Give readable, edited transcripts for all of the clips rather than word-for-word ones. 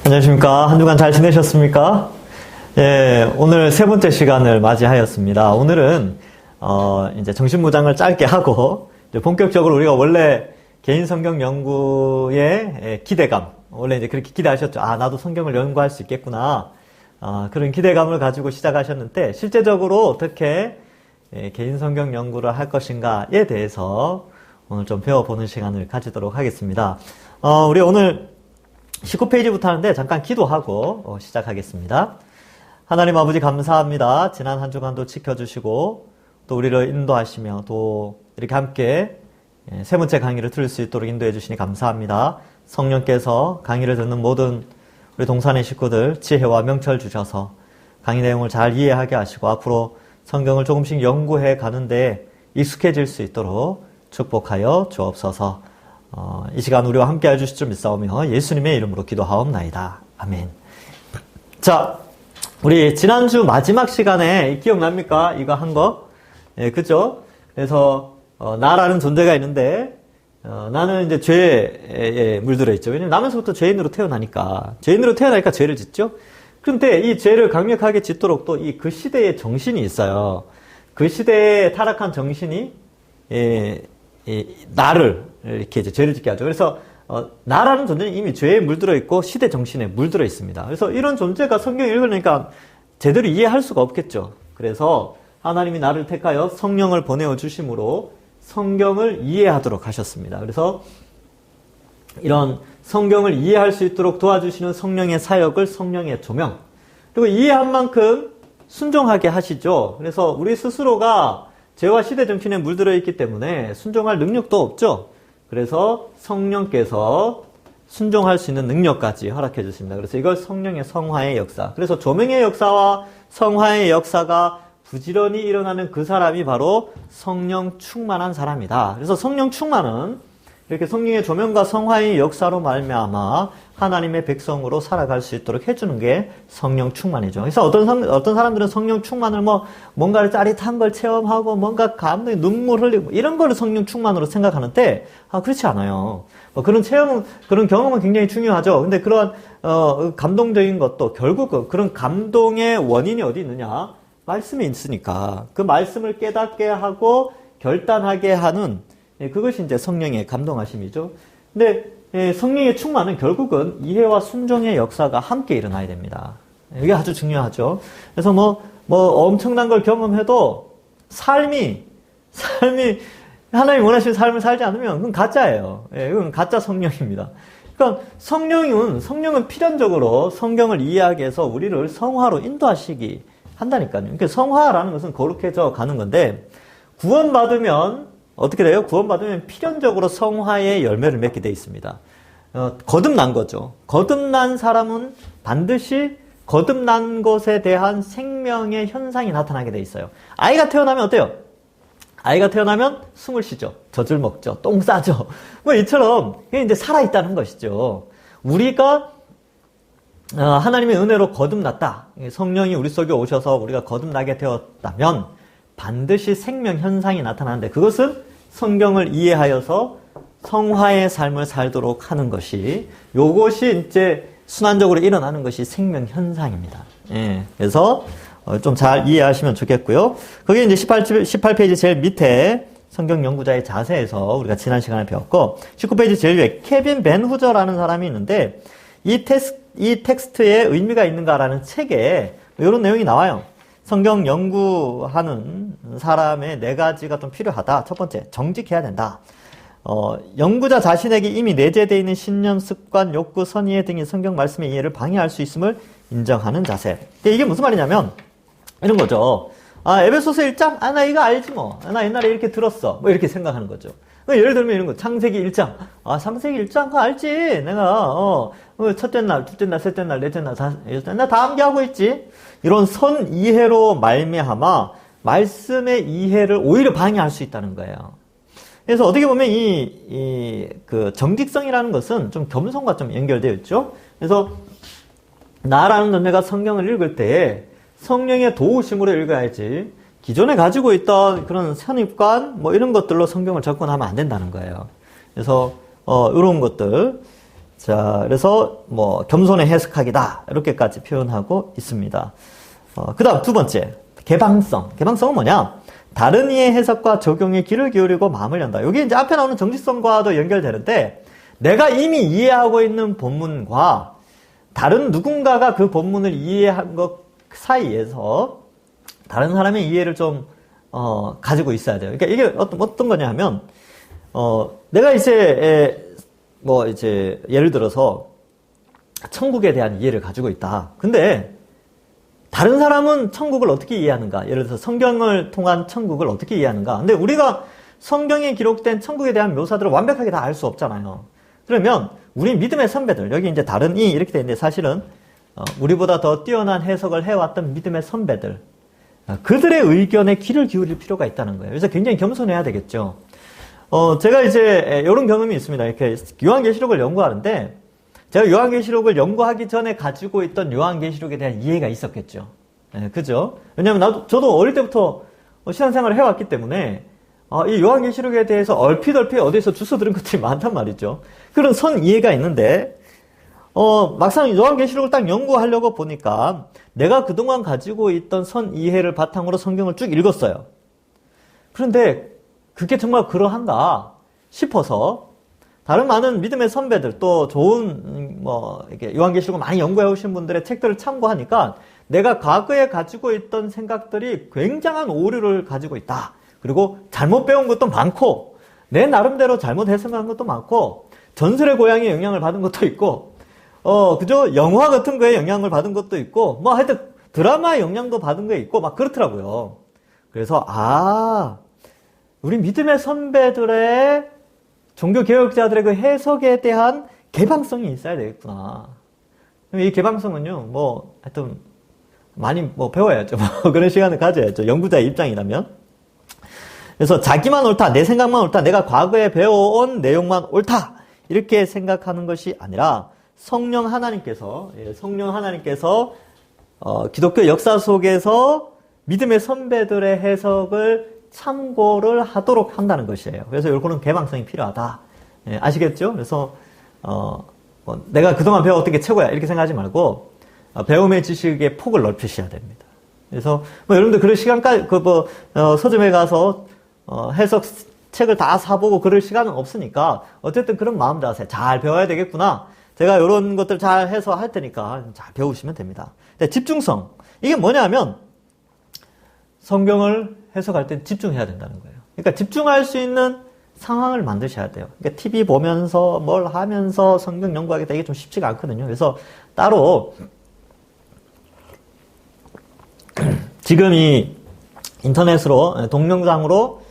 안녕하십니까. 한 주간 잘 지내셨습니까? 예, 오늘 세 번째 시간을 맞이하였습니다. 오늘은, 이제 정신무장을 짧게 하고, 이제 본격적으로 우리가 원래 개인 성경 연구의 기대감, 원래 이제 그렇게 기대하셨죠. 아, 나도 성경을 연구할 수 있겠구나. 그런 기대감을 가지고 시작하셨는데, 실제적으로 어떻게 개인 성경 연구를 할 것인가에 대해서 오늘 좀 배워보는 시간을 가지도록 하겠습니다. 우리 오늘 19페이지부터 하는데 잠깐 기도하고 시작하겠습니다. 하나님 아버지 감사합니다. 지난 한 주간도 지켜주시고 또 우리를 인도하시며 또 이렇게 함께 세 번째 강의를 들을 수 있도록 인도해 주시니 감사합니다. 성령께서 강의를 듣는 모든 우리 동산의 식구들 지혜와 명철 주셔서 강의 내용을 잘 이해하게 하시고 앞으로 성경을 조금씩 연구해 가는데 익숙해질 수 있도록 축복하여 주옵소서. 이 시간 우리와 함께 해주실 줄 믿사오며 예수님의 이름으로 기도하옵나이다. 아멘. 자, 우리 지난주 마지막 시간에 기억납니까? 이거 한 거? 예, 그죠? 그래서 나라는 존재가 있는데 나는 이제 죄에 물들어 있죠. 왜냐면 나면서부터 죄인으로 태어나니까 죄를 짓죠. 그런데 이 죄를 강력하게 짓도록 또 그 시대의 정신이 있어요. 그 시대의 타락한 정신이 나를 이렇게 이제 죄를 짓게 하죠. 그래서 나라는 존재는 이미 죄에 물들어 있고 시대 정신에 물들어 있습니다. 그래서 이런 존재가 성경을 읽으니까 제대로 이해할 수가 없겠죠. 그래서 하나님이 나를 택하여 성령을 보내어 주심으로 성경을 이해하도록 하셨습니다. 그래서 이런 성경을 이해할 수 있도록 도와주시는 성령의 사역을 성령의 조명, 그리고 이해한 만큼 순종하게 하시죠. 그래서 우리 스스로가 죄와 시대 정신에 물들어 있기 때문에 순종할 능력도 없죠. 그래서 성령께서 순종할 수 있는 능력까지 허락해 주십니다. 그래서 이걸 성령의 성화의 역사. 그래서 조명의 역사와 성화의 역사가 부지런히 일어나는 그 사람이 바로 성령 충만한 사람이다. 그래서 성령 충만은 이렇게 성령의 조명과 성화의 역사로 말미암아 하나님의 백성으로 살아갈 수 있도록 해주는 게 성령 충만이죠. 그래서 어떤 사람들은 성령 충만을 뭔가를 짜릿한 걸 체험하고 뭔가 감동이 눈물 흘리고 이런 거를 성령 충만으로 생각하는데 그렇지 않아요. 그런 그런 경험은 굉장히 중요하죠. 근데 그런 감동적인 것도 결국 그런 감동의 원인이 어디 있느냐? 말씀이 있으니까 그 말씀을 깨닫게 하고 결단하게 하는 그것이 이제 성령의 감동하심이죠. 근데 성령의 충만은 결국은 이해와 순종의 역사가 함께 일어나야 됩니다. 이게 아주 중요하죠. 그래서 엄청난 걸 경험해도 삶이 하나님 원하시는 삶을 살지 않으면 그건 가짜예요. 그건 가짜 성령입니다. 그러니까 성령은 필연적으로 성경을 이해하기 위해서 우리를 성화로 인도하시기 한다니까요. 그러니까 성화라는 것은 거룩해져 가는 건데 구원받으면 어떻게 돼요? 구원받으면 필연적으로 성화의 열매를 맺게 돼 있습니다. 거듭난 거죠. 거듭난 사람은 반드시 거듭난 것에 대한 생명의 현상이 나타나게 돼 있어요. 아이가 태어나면 어때요? 아이가 태어나면 숨을 쉬죠. 젖을 먹죠. 똥 싸죠. 이처럼 이제 살아있다는 것이죠. 우리가 하나님의 은혜로 거듭났다. 성령이 우리 속에 오셔서 우리가 거듭나게 되었다면 반드시 생명 현상이 나타나는데 그것은 성경을 이해하여서 성화의 삶을 살도록 하는 요것이 이제 순환적으로 일어나는 것이 생명 현상입니다. 그래서 좀 잘 이해하시면 좋겠고요. 거기 이제 18페이지 제일 밑에 성경 연구자의 자세에서 우리가 지난 시간에 배웠고 19페이지 제일 위에 케빈 벤 후저라는 사람이 있는데 이 텍스트에 의미가 있는가라는 책에 이런 내용이 나와요. 성경 연구하는 사람의 4가지가 좀 필요하다. 첫 번째, 정직해야 된다. 연구자 자신에게 이미 내재되어 있는 신념, 습관, 욕구, 선의의 등이 성경 말씀의 이해를 방해할 수 있음을 인정하는 자세. 근데 이게 무슨 말이냐면 이런 거죠. 에베소서 1장? 나 이거 알지 뭐. 나 옛날에 이렇게 들었어. 이렇게 생각하는 거죠. 예를 들면 이런 거. 창세기 1장. 창세기 1장 그거 알지. 내가 첫째 날, 둘째 날, 셋째 날, 넷째 날, 여섯째 날 다 암기하고 있지. 이런 선 이해로 말미암아 말씀의 이해를 오히려 방해할 수 있다는 거예요. 그래서 어떻게 보면 그 정직성이라는 것은 좀 겸손과 좀 연결되어 있죠. 그래서 나라는 존재가 성경을 읽을 때 성령의 도우심으로 읽어야지 기존에 가지고 있던 그런 선입관 이런 것들로 성경을 접근하면 안 된다는 거예요. 그래서 이런 것들 자, 그래서 뭐 겸손의 해석학이다 이렇게까지 표현하고 있습니다. 그다음 두 번째, 개방성. 개방성은 뭐냐? 다른 이의 해석과 적용에 귀를 기울이고 마음을 연다. 여기 이제 앞에 나오는 정직성과도 연결되는데, 내가 이미 이해하고 있는 본문과 다른 누군가가 그 본문을 이해한 것 사이에서 다른 사람의 이해를 좀 가지고 있어야 돼요. 그러니까 이게 어떤 거냐 하면, 내가 이제 예를 들어서 천국에 대한 이해를 가지고 있다. 근데 다른 사람은 천국을 어떻게 이해하는가? 예를 들어서 성경을 통한 천국을 어떻게 이해하는가? 근데 우리가 성경에 기록된 천국에 대한 묘사들을 완벽하게 다 알 수 없잖아요. 그러면 우리 믿음의 선배들, 여기 이제 다른 이 이렇게 돼 있는데, 사실은 우리보다 더 뛰어난 해석을 해왔던 믿음의 선배들, 그들의 의견에 귀를 기울일 필요가 있다는 거예요. 그래서 굉장히 겸손해야 되겠죠. 제가 이제 이런 경험이 있습니다. 이렇게 요한계시록을 연구하는데, 제가 요한계시록을 연구하기 전에 가지고 있던 요한계시록에 대한 이해가 있었겠죠. 그죠? 왜냐면 저도 어릴 때부터 신앙생활을 해왔기 때문에, 이 요한계시록에 대해서 얼핏 어디서 주워 들은 것들이 많단 말이죠. 그런 선 이해가 있는데, 막상 요한계시록을 딱 연구하려고 보니까 내가 그동안 가지고 있던 선 이해를 바탕으로 성경을 쭉 읽었어요. 그런데 그게 정말 그러한가 싶어서 다른 많은 믿음의 선배들, 또 좋은 이렇게 요한계시록을 많이 연구해 오신 분들의 책들을 참고하니까 내가 과거에 가지고 있던 생각들이 굉장한 오류를 가지고 있다. 그리고 잘못 배운 것도 많고, 내 나름대로 잘못 해석한 것도 많고, 전설의 고향의 영향을 받은 것도 있고, 그죠? 영화 같은 거에 영향을 받은 것도 있고, 하여튼 드라마의 영향도 받은 게 있고, 막 그렇더라고요. 그래서, 우리 믿음의 선배들의 종교개혁자들의 그 해석에 대한 개방성이 있어야 되겠구나. 이 개방성은요, 하여튼, 많이 배워야죠. 그런 시간을 가져야죠. 연구자의 입장이라면. 그래서 자기만 옳다, 내 생각만 옳다, 내가 과거에 배워온 내용만 옳다, 이렇게 생각하는 것이 아니라 성령 하나님께서 기독교 역사 속에서 믿음의 선배들의 해석을 참고를 하도록 한다는 것이에요. 그래서 이런 개방성이 필요하다. 아시겠죠? 그래서 내가 그동안 배워왔던 게 최고야 이렇게 생각하지 말고 배움의 지식의 폭을 넓히셔야 됩니다. 그래서 여러분들 그럴 시간까지 서점에 가서 해석 책을 다 사보고 그럴 시간은 없으니까 어쨌든 그런 마음 자세 잘 배워야 되겠구나. 제가 이런 것들 잘 해서 할 테니까 잘 배우시면 됩니다. 근데 집중성, 이게 뭐냐면 성경을 해석할 때 집중해야 된다는 거예요. 그러니까 집중할 수 있는 상황을 만드셔야 돼요. 그러니까 TV 보면서 뭘 하면서 성경 연구하겠다, 이게 좀 쉽지가 않거든요. 그래서 따로 지금 이 인터넷으로 동영상으로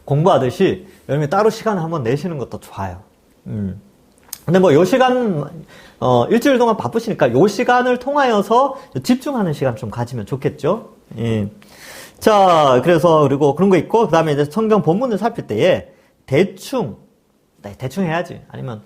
공부하듯이 여러분이 따로 시간을 한번 내시는 것도 좋아요. 근데 요 시간, 일주일 동안 바쁘시니까 요 시간을 통하여서 집중하는 시간 좀 가지면 좋겠죠? 예. 자, 그리고 그런 거 있고, 그 다음에 이제 성경 본문을 살필 때에 대충 해야지. 아니면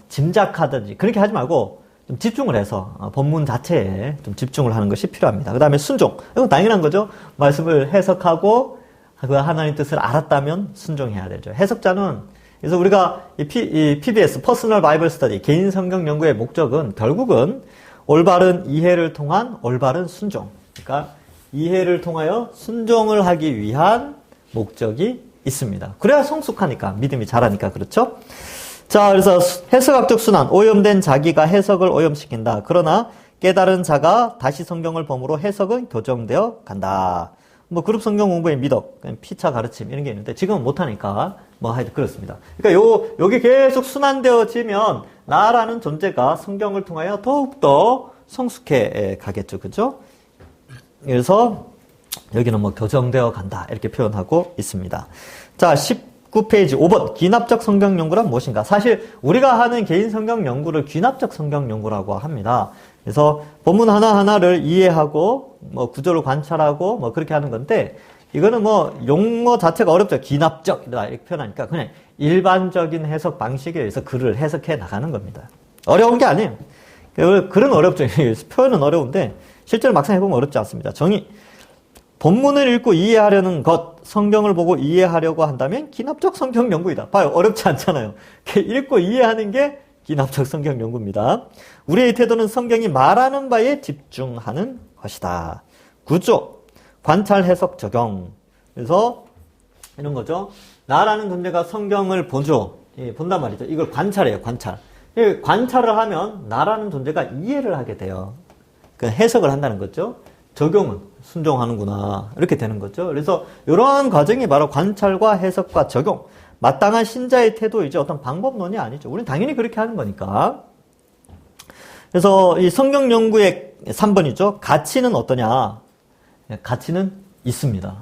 짐작하든지, 그렇게 하지 말고 좀 집중을 해서 본문 자체에 좀 집중을 하는 것이 필요합니다. 그 다음에 순종. 이건 당연한 거죠. 말씀을 해석하고 그 하나님 뜻을 알았다면 순종해야 되죠. 해석자는, 그래서 우리가 이 PBS, 퍼스널 바이블 스터디, 개인 성경 연구의 목적은 결국은 올바른 이해를 통한 올바른 순종. 그러니까 이해를 통하여 순종을 하기 위한 목적이 있습니다. 그래야 성숙하니까, 믿음이 자라니까, 그렇죠? 자, 그래서 해석학적 순환, 오염된 자기가 해석을 오염시킨다. 그러나 깨달은 자가 다시 성경을 범으로 해석은 교정되어 간다. 그룹 성경 공부의 미덕, 피차 가르침, 이런 게 있는데, 지금은 못하니까, 하여튼 그렇습니다. 그러니까 요게 계속 순환되어지면, 나라는 존재가 성경을 통하여 더욱더 성숙해 가겠죠. 그죠? 그래서, 여기는 교정되어 간다. 이렇게 표현하고 있습니다. 자, 19페이지 5번. 귀납적 성경 연구란 무엇인가? 사실, 우리가 하는 개인 성경 연구를 귀납적 성경 연구라고 합니다. 그래서 본문 하나하나를 이해하고 구조를 관찰하고 그렇게 하는 건데, 이거는 용어 자체가 어렵죠. 귀납적 이렇게 표현하니까 그냥 일반적인 해석 방식에 의해서 글을 해석해 나가는 겁니다. 어려운 게 아니에요. 글은 어렵죠. 표현은 어려운데 실제로 막상 해보면 어렵지 않습니다. 본문을 읽고 이해하려는 것, 성경을 보고 이해하려고 한다면 기납적 성경 연구이다. 봐요. 어렵지 않잖아요. 읽고 이해하는 게 기납적 성경 연구입니다. 우리의 태도는 성경이 말하는 바에 집중하는 것이다. 구조, 관찰, 해석, 적용. 그래서 이런 거죠. 나라는 존재가 성경을 보죠. 예, 본단 말이죠. 이걸 관찰해요. 관찰. 관찰을 하면 나라는 존재가 이해를 하게 돼요. 그러니까 해석을 한다는 거죠. 적용은 순종하는구나 이렇게 되는 거죠. 그래서 이러한 과정이 바로 관찰과 해석과 적용, 마땅한 신자의 태도이죠. 어떤 방법론이 아니죠. 우리는 당연히 그렇게 하는 거니까. 그래서 이 성경 연구의 3번이죠. 가치는 어떠냐? 가치는 있습니다.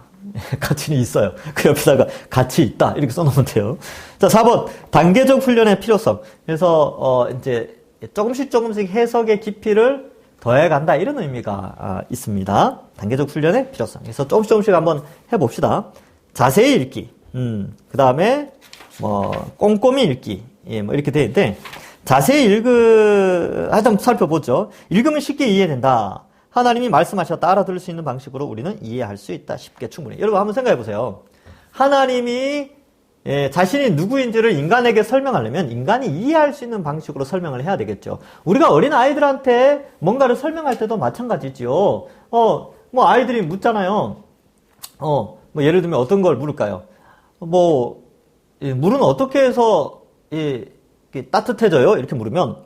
가치는 있어요. 그 옆에다가 가치 있다 이렇게 써놓으면 돼요. 자, 4번 단계적 훈련의 필요성. 그래서 이제 조금씩 해석의 깊이를 더해간다 이런 의미가 있습니다. 단계적 훈련의 필요성. 그래서 조금씩 한번 해봅시다. 자세히 읽기. 그 다음에 꼼꼼히 읽기. 예, 뭐 이렇게 되는데 자세히 한번 살펴보죠. 읽으면 쉽게 이해된다. 하나님이 말씀하셨다 알아들을 수 있는 방식으로 우리는 이해할 수 있다. 쉽게 충분히. 여러분 한번 생각해 보세요. 하나님이 자신이 누구인지를 인간에게 설명하려면 인간이 이해할 수 있는 방식으로 설명을 해야 되겠죠. 우리가 어린 아이들한테 뭔가를 설명할 때도 마찬가지지요. 뭐 아이들이 묻잖아요. 뭐 예를 들면 어떤 걸 물을까요? 물은 어떻게 해서 따뜻해져요? 이렇게 물으면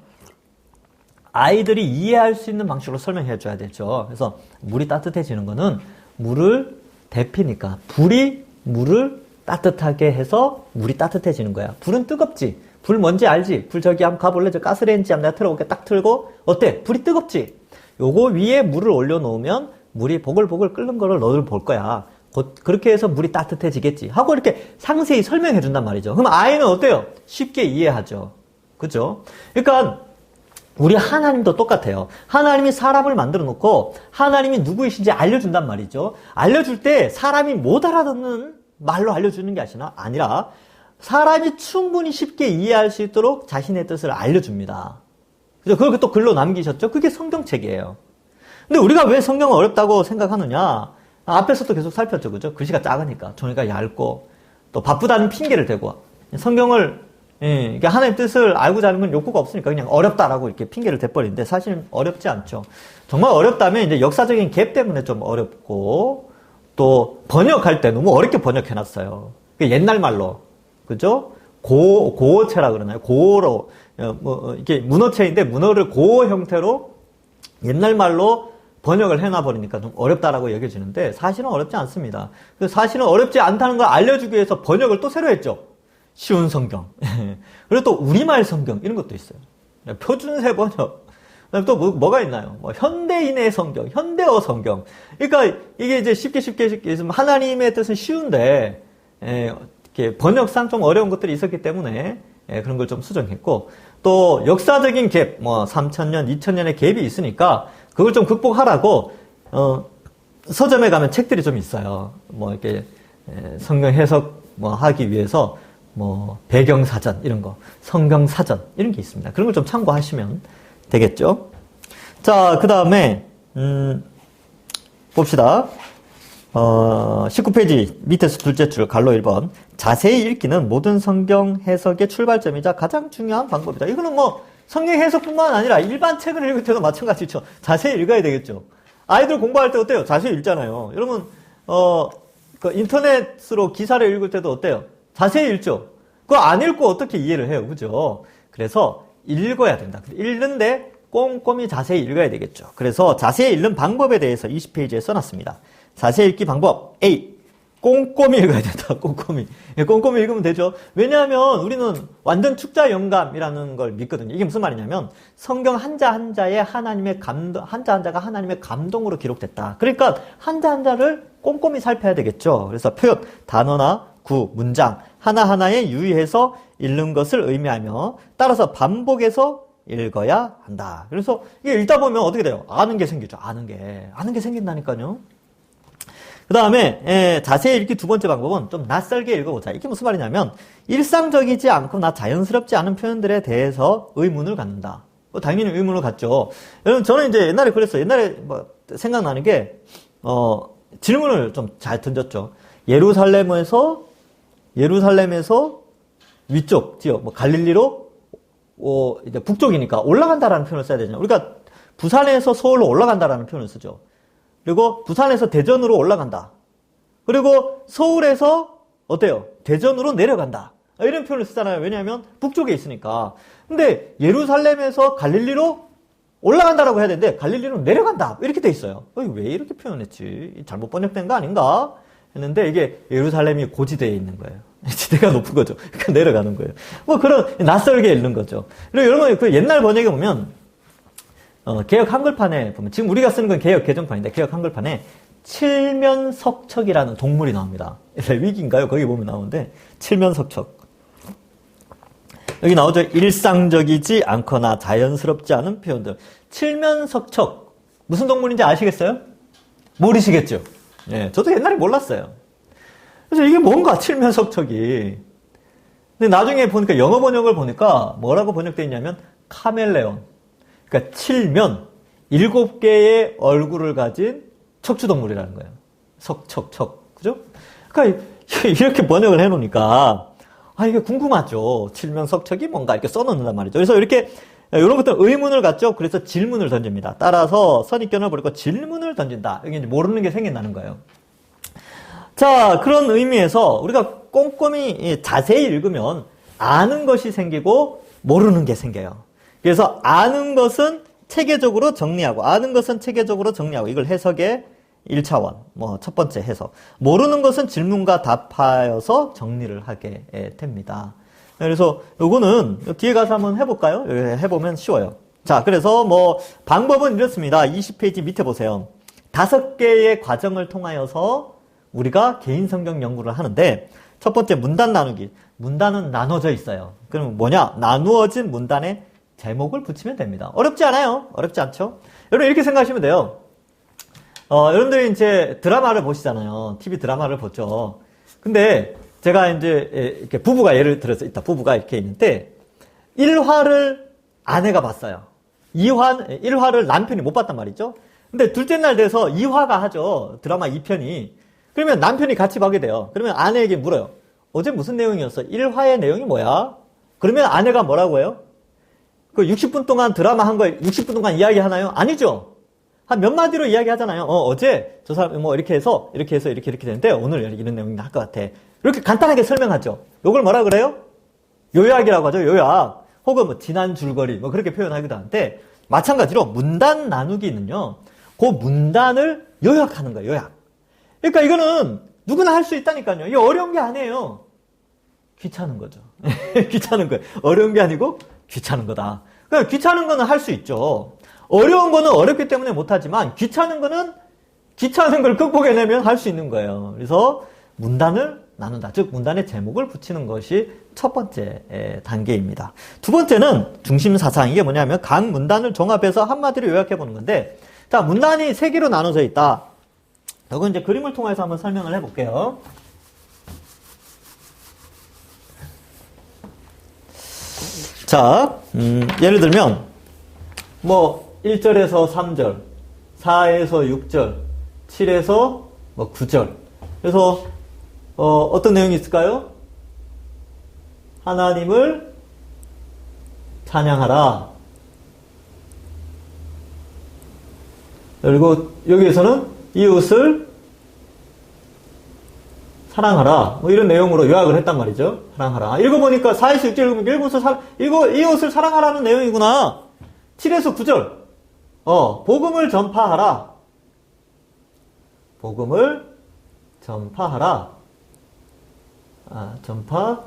아이들이 이해할 수 있는 방식으로 설명해 줘야 되죠. 그래서 물이 따뜻해지는 거는 물을 데피니까 불이 물을 따뜻하게 해서 물이 따뜻해지는 거야. 불은 뜨겁지. 불 뭔지 알지? 불 저기 한번 가볼래? 저 가스레인지 한번 내가 틀어볼게. 딱 틀고 어때? 불이 뜨겁지? 요거 위에 물을 올려놓으면 물이 보글보글 끓는 거를 너를 볼 거야. 그렇게 해서 물이 따뜻해지겠지 하고 이렇게 상세히 설명해 준단 말이죠. 그럼 아이는 어때요? 쉽게 이해하죠. 그죠? 그러니까 우리 하나님도 똑같아요. 하나님이 사람을 만들어 놓고 하나님이 누구이신지 알려준단 말이죠. 알려줄 때 사람이 못 알아듣는 말로 알려주는 게 아니라 사람이 충분히 쉽게 이해할 수 있도록 자신의 뜻을 알려줍니다. 그래서 그걸 또 글로 남기셨죠. 그게 성경책이에요. 근데 우리가 왜 성경을 어렵다고 생각하느냐? 앞에서도 계속 살폈죠. 그죠? 글씨가 작으니까, 종이가 얇고, 또 바쁘다는 핑계를 대고, 성경을, 이게 하나님의 뜻을 알고자 하는 건 욕구가 없으니까 그냥 어렵다라고 이렇게 핑계를 대버리는데 사실은 어렵지 않죠. 정말 어렵다면 이제 역사적인 갭 때문에 좀 어렵고, 또 번역할 때 너무 어렵게 번역해놨어요. 옛날 말로, 그죠? 고어체라 그러나요? 고어로, 이게 문어체인데 문어를 고어 형태로 옛날 말로 번역을 해놔버리니까 좀 어렵다라고 여겨지는데 사실은 어렵지 않습니다. 사실은 어렵지 않다는 걸 알려주기 위해서 번역을 또 새로 했죠. 쉬운 성경. 그리고 또 우리말 성경 이런 것도 있어요. 표준세 번역. 또 뭐가 있나요? 현대인의 성경, 현대어 성경. 그러니까 이게 이제 쉽게 있으면 하나님의 뜻은 쉬운데 이렇게 번역상 좀 어려운 것들이 있었기 때문에 그런 걸 좀 수정했고 또 역사적인 갭, 3,000년, 2,000년의 갭이 있으니까 그걸 좀 극복하라고 서점에 가면 책들이 좀 있어요. 이렇게 성경 해석 하기 위해서 배경사전 이런 거, 성경사전 이런 게 있습니다. 그런 걸 좀 참고하시면 되겠죠. 자, 그 다음에 봅시다. 19페이지 밑에서 둘째 줄 갈로 1번. 자세히 읽기는 모든 성경 해석의 출발점이자 가장 중요한 방법이다. 이거는 성경 해석뿐만 아니라 일반 책을 읽을 때도 마찬가지죠. 자세히 읽어야 되겠죠. 아이들 공부할 때 어때요? 자세히 읽잖아요. 여러분, 그 인터넷으로 기사를 읽을 때도 어때요? 자세히 읽죠. 그거 안 읽고 어떻게 이해를 해요? 그죠? 그래서 읽어야 된다. 읽는데 꼼꼼히 자세히 읽어야 되겠죠. 그래서 자세히 읽는 방법에 대해서 20페이지에 써놨습니다. 자세히 읽기 방법 A. 꼼꼼히 읽어야 된다. 꼼꼼히. 꼼꼼히 읽으면 되죠. 왜냐하면 우리는 완전 축자 영감이라는 걸 믿거든요. 이게 무슨 말이냐면 성경 한자 한자에 하나님의 감동, 한자 한자가 하나님의 감동으로 기록됐다. 그러니까 한자 한자를 꼼꼼히 살펴야 되겠죠. 그래서 표현, 단어나 구, 문장 하나하나에 유의해서 읽는 것을 의미하며 따라서 반복해서 읽어야 한다. 그래서 이게 읽다 보면 어떻게 돼요? 아는 게 생기죠. 아는 게 생긴다니까요. 그 다음에 자세히 읽기 두 번째 방법은 좀 낯설게 읽어보자. 이게 무슨 말이냐면 일상적이지 않거나 자연스럽지 않은 표현들에 대해서 의문을 갖는다. 당연히 의문을 갖죠. 여러분 저는 이제 옛날에 그랬어요. 옛날에 생각나는 게 질문을 좀 잘 던졌죠. 예루살렘에서 위쪽 지역, 뭐 갈릴리로 이제 북쪽이니까 올라간다라는 표현을 써야 되잖아요. 우리가 부산에서 서울로 올라간다라는 표현을 쓰죠. 그리고 부산에서 대전으로 올라간다. 그리고 서울에서 어때요? 대전으로 내려간다. 이런 표현을 쓰잖아요. 왜냐하면 북쪽에 있으니까. 근데 예루살렘에서 갈릴리로 올라간다라고 해야 되는데 갈릴리로 내려간다. 이렇게 돼 있어요. 왜 이렇게 표현했지? 잘못 번역된 거 아닌가? 했는데 이게 예루살렘이 고지대에 있는 거예요. 지대가 높은 거죠. 그러니까 내려가는 거예요. 뭐 그런 낯설게 읽는 거죠. 그리고 여러분 그 옛날 번역에 보면 개역 한글판에 보면 지금 우리가 쓰는 건 개역 개정판인데 개역 한글판에 칠면석척이라는 동물이 나옵니다. 레위기인가요? 거기 보면 나오는데 칠면석척. 여기 나오죠. 일상적이지 않거나 자연스럽지 않은 표현들. 칠면석척. 무슨 동물인지 아시겠어요? 모르시겠죠? 예, 저도 옛날에 몰랐어요. 그래서 이게 뭔가 칠면석척이. 근데 나중에 보니까 영어 번역을 보니까 뭐라고 번역되어 있냐면 카멜레온. 그러니까 칠면, 7개의 얼굴을 가진 척추동물이라는 거예요. 석척척. 그죠? 그러니까 이렇게 번역을 해놓으니까 이게 궁금하죠. 칠면석척이 뭔가 이렇게 써놓는단 말이죠. 그래서 이렇게 이런 것들 의문을 갖죠. 그래서 질문을 던집니다. 따라서 선입견을 버리고 질문을 던진다. 여기 이제 모르는 게 생긴다는 거예요. 자, 그런 의미에서 우리가 꼼꼼히 자세히 읽으면 아는 것이 생기고 모르는 게 생겨요. 그래서 아는 것은 체계적으로 정리하고 이걸 해석의 1차원, 첫 번째 해석. 모르는 것은 질문과 답하여서 정리를 하게 됩니다. 그래서 요거는 뒤에 가서 한번 해볼까요? 해보면 쉬워요. 자, 그래서 방법은 이렇습니다. 20페이지 밑에 보세요. 5개의 과정을 통하여서 우리가 개인 성경 연구를 하는데, 첫 번째 문단 나누기. 문단은 나눠져 있어요. 그럼 뭐냐? 나누어진 문단에 제목을 붙이면 됩니다. 어렵지 않아요. 어렵지 않죠? 여러분 이렇게 생각하시면 돼요. 여러분들이 이제 드라마를 보시잖아요. TV 드라마를 보죠. 근데 제가 이제 이렇게 부부가 예를 들어서 부부가 이렇게 있는데 1화를 아내가 봤어요. 1화를 남편이 못 봤단 말이죠. 근데 둘째 날 돼서 2화가 하죠. 드라마 2편이. 그러면 남편이 같이 보게 돼요. 그러면 아내에게 물어요. 어제 무슨 내용이었어? 1화의 내용이 뭐야? 그러면 아내가 뭐라고 해요? 그 60분 동안 드라마 한 거 60분 동안 이야기 하나요? 아니죠. 한 몇 마디로 이야기 하잖아요. 어제 저 사람 이렇게 해서 이렇게 되는데 오늘 이런 내용이 할 것 같아. 이렇게 간단하게 설명하죠. 요걸 뭐라 그래요? 요약이라고 하죠. 요약. 혹은 지난 줄거리 그렇게 표현하기도 하는데 마찬가지로 문단 나누기는요. 그 문단을 요약하는 거예요. 요약. 그러니까 이거는 누구나 할 수 있다니까요. 이게 어려운 게 아니에요. 귀찮은 거죠. 귀찮은 거예요. 어려운 게 아니고 귀찮은 거다. 그러니까 귀찮은 거는 할 수 있죠. 어려운 거는 어렵기 때문에 못하지만 귀찮은 거는 귀찮은 걸 극복해내면 할 수 있는 거예요. 그래서 문단을 나눈다. 즉 문단의 제목을 붙이는 것이 첫 번째 단계입니다. 두 번째는 중심사상. 이게 뭐냐면 각 문단을 종합해서 한마디로 요약해보는 건데 자 문단이 3개로 나눠져 있다. 이건 이제 그림을 통해서 한번 설명을 해볼게요. 자, 예를 들면 1절에서 3절, 4에서 6절, 7에서 9절. 그래서 어떤 내용이 있을까요? 하나님을 찬양하라. 그리고 여기에서는 이웃을 사랑하라. 이런 내용으로 요약을 했단 말이죠. 사랑하라. 읽어보니까 4에서 6절 읽으면 이웃을 사랑하라는 내용이구나. 7에서 9절. 복음을 전파하라. 복음을 전파하라. 전파하라.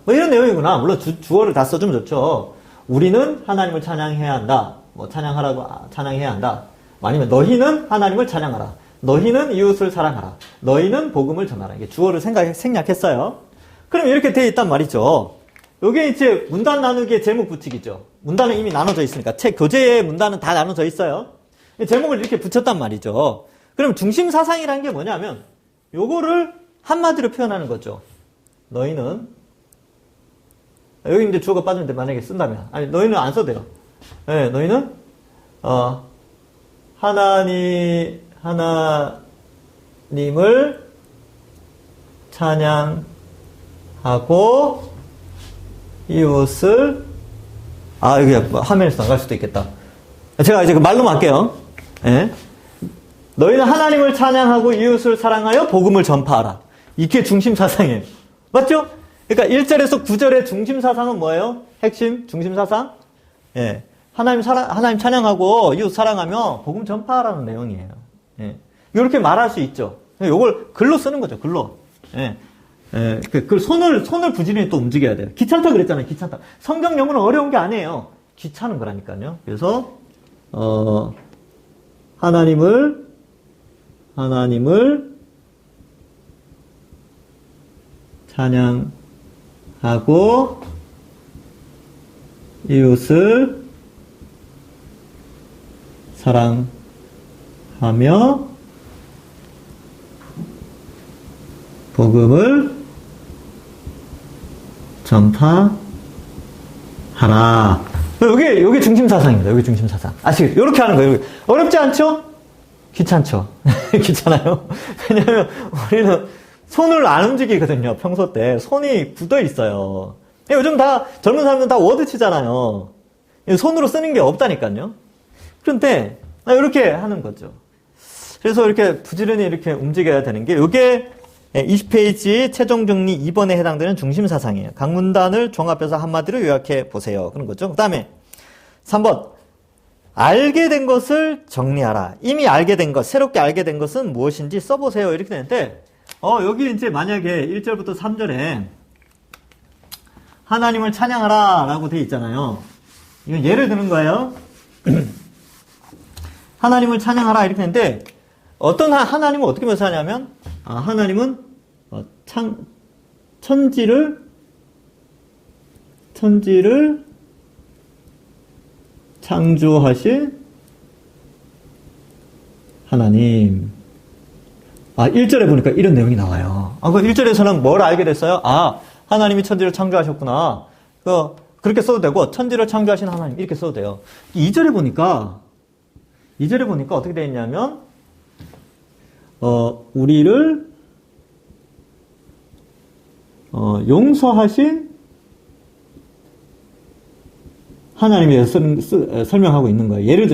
이런 내용이구나. 물론 주어를 다 써주면 좋죠. 우리는 하나님을 찬양해야 한다. 찬양해야 한다. 아니면 너희는 하나님을 찬양하라. 너희는 이웃을 사랑하라. 너희는 복음을 전하라. 이게 주어를 생략했어요. 그럼 이렇게 되어 있단 말이죠. 요게 이제 문단 나누기의 제목 붙이기죠. 문단은 이미 나눠져 있으니까. 책 교재의 문단은 다 나눠져 있어요. 제목을 이렇게 붙였단 말이죠. 그럼 중심 사상이라는 게 뭐냐면 요거를 한마디로 표현하는 거죠. 너희는 여기 이제 주어가 빠졌는데 만약에 쓴다면 너희는 안 써도 돼요. 네, 너희는 하나님을 찬양하고 이웃을 여기 화면에서 나갈 수도 있겠다. 제가 이제 말로만 할게요. 예. 너희는 하나님을 찬양하고 이웃을 사랑하여 복음을 전파하라. 이게 중심 사상이에요. 맞죠? 그러니까 1절에서 9절의 중심 사상은 뭐예요? 핵심 중심 사상? 예. 하나님 찬양하고 이웃 사랑하며 복음 전파하라는 내용이에요. 예. 이렇게 말할 수 있죠. 이걸 글로 쓰는 거죠. 글로. 예. 예. 그 손을 부지런히 또 움직여야 돼요. 귀찮다 그랬잖아요. 귀찮다. 성경 영어는 어려운 게 아니에요. 귀찮은 거라니까요. 그래서 하나님을 찬양하고 이웃을 사랑하며 복음을 전파하라. 여기 중심 사상입니다. 여기 중심 사상. 아시겠죠? 이렇게 하는 거예요. 어렵지 않죠? 귀찮죠? 귀찮아요? 왜냐면 우리는 손을 안 움직이거든요. 평소 때 손이 굳어 있어요. 요즘 다 젊은 사람들은 다 워드 치잖아요. 손으로 쓰는 게 없다니까요. 그런데 이렇게 하는 거죠. 그래서 이렇게 부지런히 이렇게 움직여야 되는 게 이게 20페이지 최종 정리 2번에 해당되는 중심 사상이에요. 각 문단을 종합해서 한마디로 요약해 보세요. 그런 거죠. 그 다음에 3번 알게 된 것을 정리하라. 이미 알게 된 것, 새롭게 알게 된 것은 무엇인지 써보세요. 이렇게 되는데 여기 이제 만약에 1절부터 3절에 하나님을 찬양하라 라고 되어 있잖아요. 이건 예를 드는 거예요. 하나님을 찬양하라 이렇게 되는데 어떤 하나님은 어떻게 묘사하냐면 하나님은 천지를 창조하신 하나님. 1절에 보니까 이런 내용이 나와요. 그 1절에서는 뭘 알게 됐어요? 하나님이 천지를 창조하셨구나. 그렇게 써도 되고, 천지를 창조하신 하나님, 이렇게 써도 돼요. 2절에 보니까 어떻게 되어 있냐면, 우리를, 용서하신 하나님에 대해서 설명하고 있는 거예요. 예를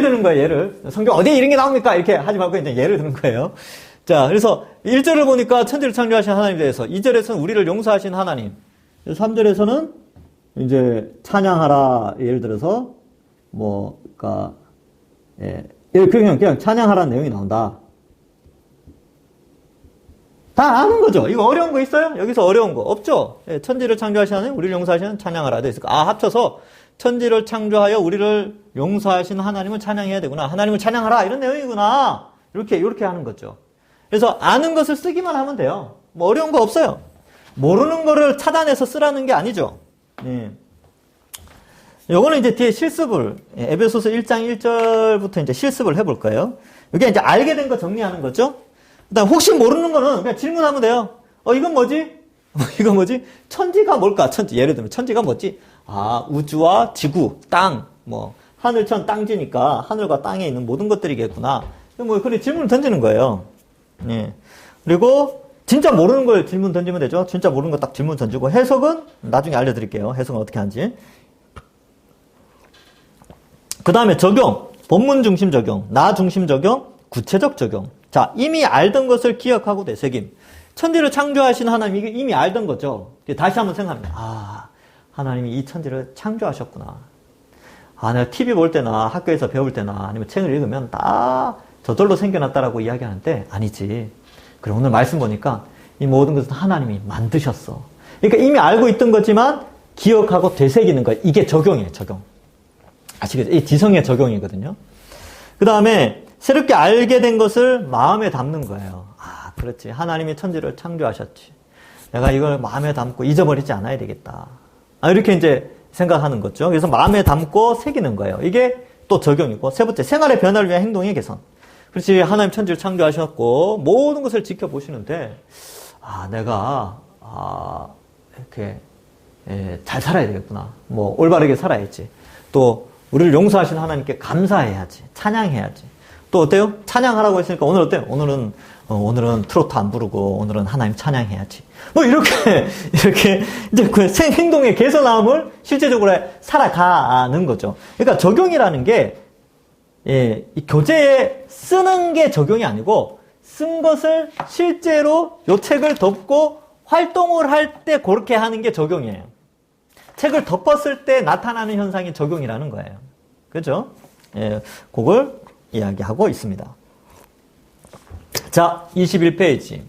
드는 거예요, 예를. 성경 어디에 이런 게 나옵니까? 이렇게 하지 말고 이제 예를 드는 거예요. 자, 그래서 1절을 보니까 천지를 창조하신 하나님에 대해서, 2절에서는 우리를 용서하신 하나님, 3절에서는 이제 찬양하라, 예를 들어서, 그냥 찬양하라는 내용이 나온다. 다 아는 거죠? 이거 어려운 거 있어요? 여기서 어려운 거 없죠? 천지를 창조하신 하나님, 우리를 용서하시는 찬양하라 돼 있을까? 합쳐서 천지를 창조하여 우리를 용서하신 하나님을 찬양해야 되구나. 하나님을 찬양하라 이런 내용이구나. 이렇게 하는 거죠. 그래서 아는 것을 쓰기만 하면 돼요. 어려운 거 없어요. 모르는 거를 찾아내서 쓰라는 게 아니죠. 요거는 이제 뒤에 실습을, 에베소서 1장 1절부터 이제 실습을 해볼 거예요. 이게 이제 알게 된 거 정리하는 거죠. 그다음 혹시 모르는 거는 그냥 질문하면 돼요. 이건 뭐지? 이거 뭐지? 천지가 뭘까? 예를 들면 천지가 뭐지? 우주와 지구, 땅, 하늘천 땅지니까 하늘과 땅에 있는 모든 것들이겠구나. 그래 질문을 던지는 거예요. 그리고 진짜 모르는 걸 질문 던지면 되죠. 진짜 모르는 거 딱 질문 던지고 해석은 나중에 알려드릴게요. 해석은 어떻게 하는지. 그 다음에 적용, 본문 중심 적용, 나 중심 적용, 구체적 적용. 자, 이미 알던 것을 기억하고 되새김. 천지를 창조하신 하나님, 이게 이미 알던 거죠. 다시 한번 생각합니다. 하나님이 이 천지를 창조하셨구나. 내가 TV 볼 때나 학교에서 배울 때나 아니면 책을 읽으면 다 저절로 생겨났다라고 이야기하는데 아니지. 그리고 오늘 말씀 보니까 이 모든 것은 하나님이 만드셨어. 그러니까 이미 알고 있던 거지만 기억하고 되새기는 거예요. 이게 적용이에요, 적용. 아시겠죠? 이 지성의 적용이거든요. 그 다음에 새롭게 알게 된 것을 마음에 담는 거예요. 그렇지. 하나님이 천지를 창조하셨지. 내가 이걸 마음에 담고 잊어버리지 않아야 되겠다. 이렇게 이제 생각하는 거죠. 그래서 마음에 담고 새기는 거예요. 이게 또 적용이고. 세 번째, 생활의 변화를 위한 행동의 개선. 그렇지. 하나님 천지를 창조하셨고, 모든 것을 지켜보시는데, 내가, 이렇게, 잘 살아야 되겠구나. 올바르게 살아야지. 또, 우리를 용서하신 하나님께 감사해야지. 찬양해야지. 또 어때요? 찬양하라고 했으니까 오늘 어때요? 오늘은 오늘은 트로트 안 부르고 오늘은 하나님 찬양해야지. 뭐 이렇게 이제 그 행동의 개선함을 실제적으로 살아가는 거죠. 그러니까 적용이라는 게 이 교재에 쓰는 게 적용이 아니고 쓴 것을 실제로 요 책을 덮고 활동을 할 때 그렇게 하는 게 적용이에요. 책을 덮었을 때 나타나는 현상이 적용이라는 거예요. 그죠? 예, 그걸 이야기하고 있습니다. 자, 21페이지.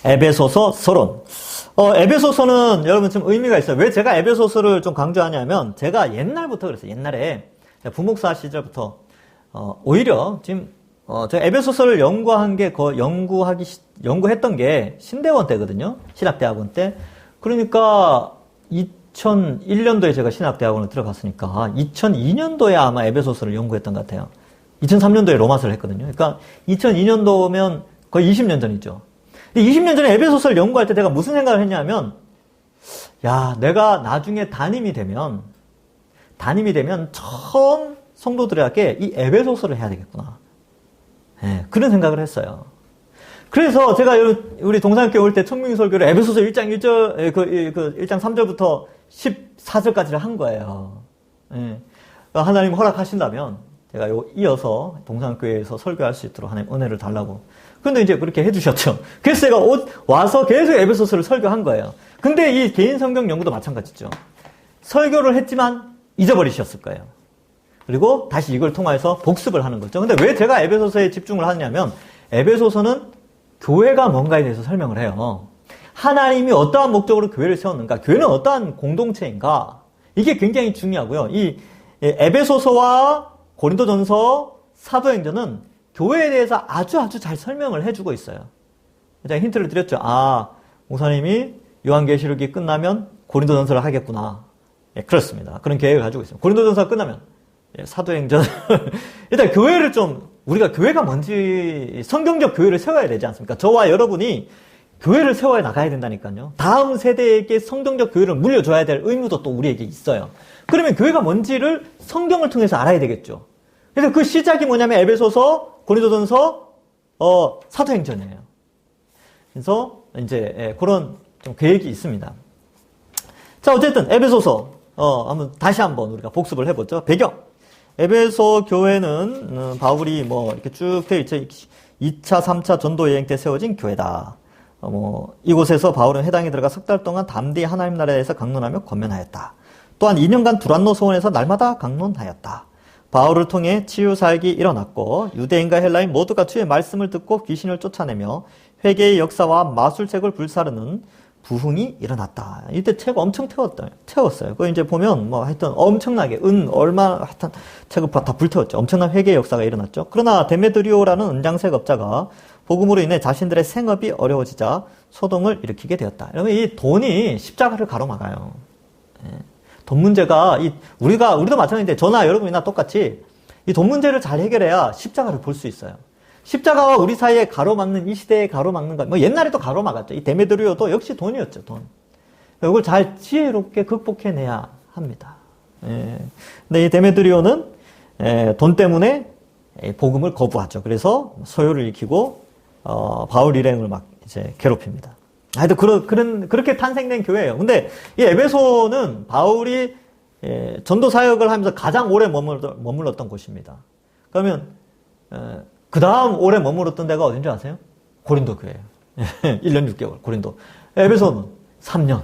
에베소서 서론. 에베소서는 여러분 좀 의미가 있어요. 왜 제가 에베소서를 좀 강조하냐면, 제가 옛날부터 그랬어요. 옛날에, 부목사 시절부터, 오히려 지금, 제가 에베소서를 연구한 게, 연구했던 게 신대원 때거든요. 신학대학원 때. 그러니까, 2001년도에 제가 신학대학원을 들어갔으니까, 2002년도에 아마 에베소서를 연구했던 것 같아요. 2003년도에 로마서를 했거든요. 그러니까 2002년도면 거의 20년 전이죠. 20년 전에 에베소서를 연구할 때 내가 무슨 생각을 했냐면, 야, 내가 나중에 담임이 되면 처음 성도들에게 이 에베소서를 해야 되겠구나. 네, 그런 생각을 했어요. 그래서 제가 우리 동산교회 올 때 청명설교를 에베소서 1장 1장 3절부터 14절까지를 한 거예요. 네, 하나님 허락하신다면 제가 이어서 동산교회에서 설교할 수 있도록 하나님 은혜를 달라고. 근데 이제 그렇게 해주셨죠. 그래서 제가 와서 계속 에베소서를 설교한 거예요. 근데 이 개인 성경 연구도 마찬가지죠. 설교를 했지만 잊어버리셨을 거예요. 그리고 다시 이걸 통해서 복습을 하는 거죠. 근데 왜 제가 에베소서에 집중을 하냐면, 에베소서는 교회가 뭔가에 대해서 설명을 해요. 하나님이 어떠한 목적으로 교회를 세웠는가, 교회는 어떠한 공동체인가, 이게 굉장히 중요하고요. 이 에베소서와 고린도전서, 사도행전은 교회에 대해서 아주 잘 설명을 해주고 있어요. 제가 힌트를 드렸죠. 목사님이 요한계시록이 끝나면 고린도전서를 하겠구나. 예, 그렇습니다. 그런 계획을 가지고 있습니다. 고린도전서가 끝나면 사도행전 일단 교회를 우리가 교회가 뭔지 성경적 교회를 세워야 되지 않습니까? 저와 여러분이 교회를 세워야 나가야 된다니까요. 다음 세대에게 성경적 교회를 물려줘야 될 의무도 또 우리에게 있어요. 그러면 교회가 뭔지를 성경을 통해서 알아야 되겠죠. 그래서 그 시작이 뭐냐면 에베소서, 고린도전서, 사도행전이에요. 그래서 이제 그런 좀 계획이 있습니다. 자, 어쨌든 에베소서 다시 한번 우리가 복습을 해보죠. 배경. 에베소 교회는 바울이 이렇게 쭉 되어 있죠. 2차, 3차 전도 여행 때 세워진 교회다. 이곳에서 바울은 회당에 들어가 석 달 동안 담대히 하나님 나라에 대해서 강론하며 권면하였다. 또한 2년간 두란노 소원에서 날마다 강론하였다. 바울을 통해 치유사역이 일어났고 유대인과 헬라인 모두가 주의 말씀을 듣고 귀신을 쫓아내며 회개의 역사와 마술책을 불사르는 부흥이 일어났다. 이때 책 엄청 태웠어요. 그거 이제 보면 하여튼 엄청나게 하여튼 책을 다 불태웠죠. 엄청난 회개의 역사가 일어났죠. 그러나 데메드리오라는 은장색 업자가 복음으로 인해 자신들의 생업이 어려워지자 소동을 일으키게 되었다. 여러분, 이 돈이 십자가를 가로막아요. 예. 돈 문제가 우리도 마찬가지인데 저나 여러분이나 똑같이 이 돈 문제를 잘 해결해야 십자가를 볼 수 있어요. 십자가와 우리 사이에 가로막는, 이 시대에 가로막는 것, 옛날에도 가로막았죠. 이 데메드리오도 역시 돈이었죠, 돈. 이걸 잘 지혜롭게 극복해내야 합니다. 예. 근데 이 데메드리오는 돈 때문에 복음을 거부하죠. 그래서 소요를 일으키고 바울 일행을 막 이제 괴롭힙니다. 하여튼 그렇게 탄생된 교회예요. 근데 이 에베소는 바울이 전도 사역을 하면서 가장 오래 머물렀던 곳입니다. 그러면 그 다음 오래 머물렀던 데가 어딘지 아세요? 고린도 교회예요. 1년 6개월 고린도. 에베소는 3년.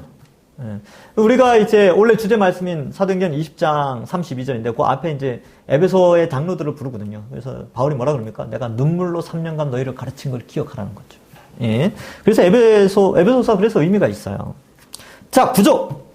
우리가 이제 원래 주제 말씀인 사도행전 20장 32절인데 그 앞에 이제 에베소의 장로들을 부르거든요. 그래서 바울이 뭐라 그럽니까? 내가 눈물로 3년간 너희를 가르친 걸 기억하라는 거죠. 예. 그래서 에베소서가 그래서 의미가 있어요. 자, 구조.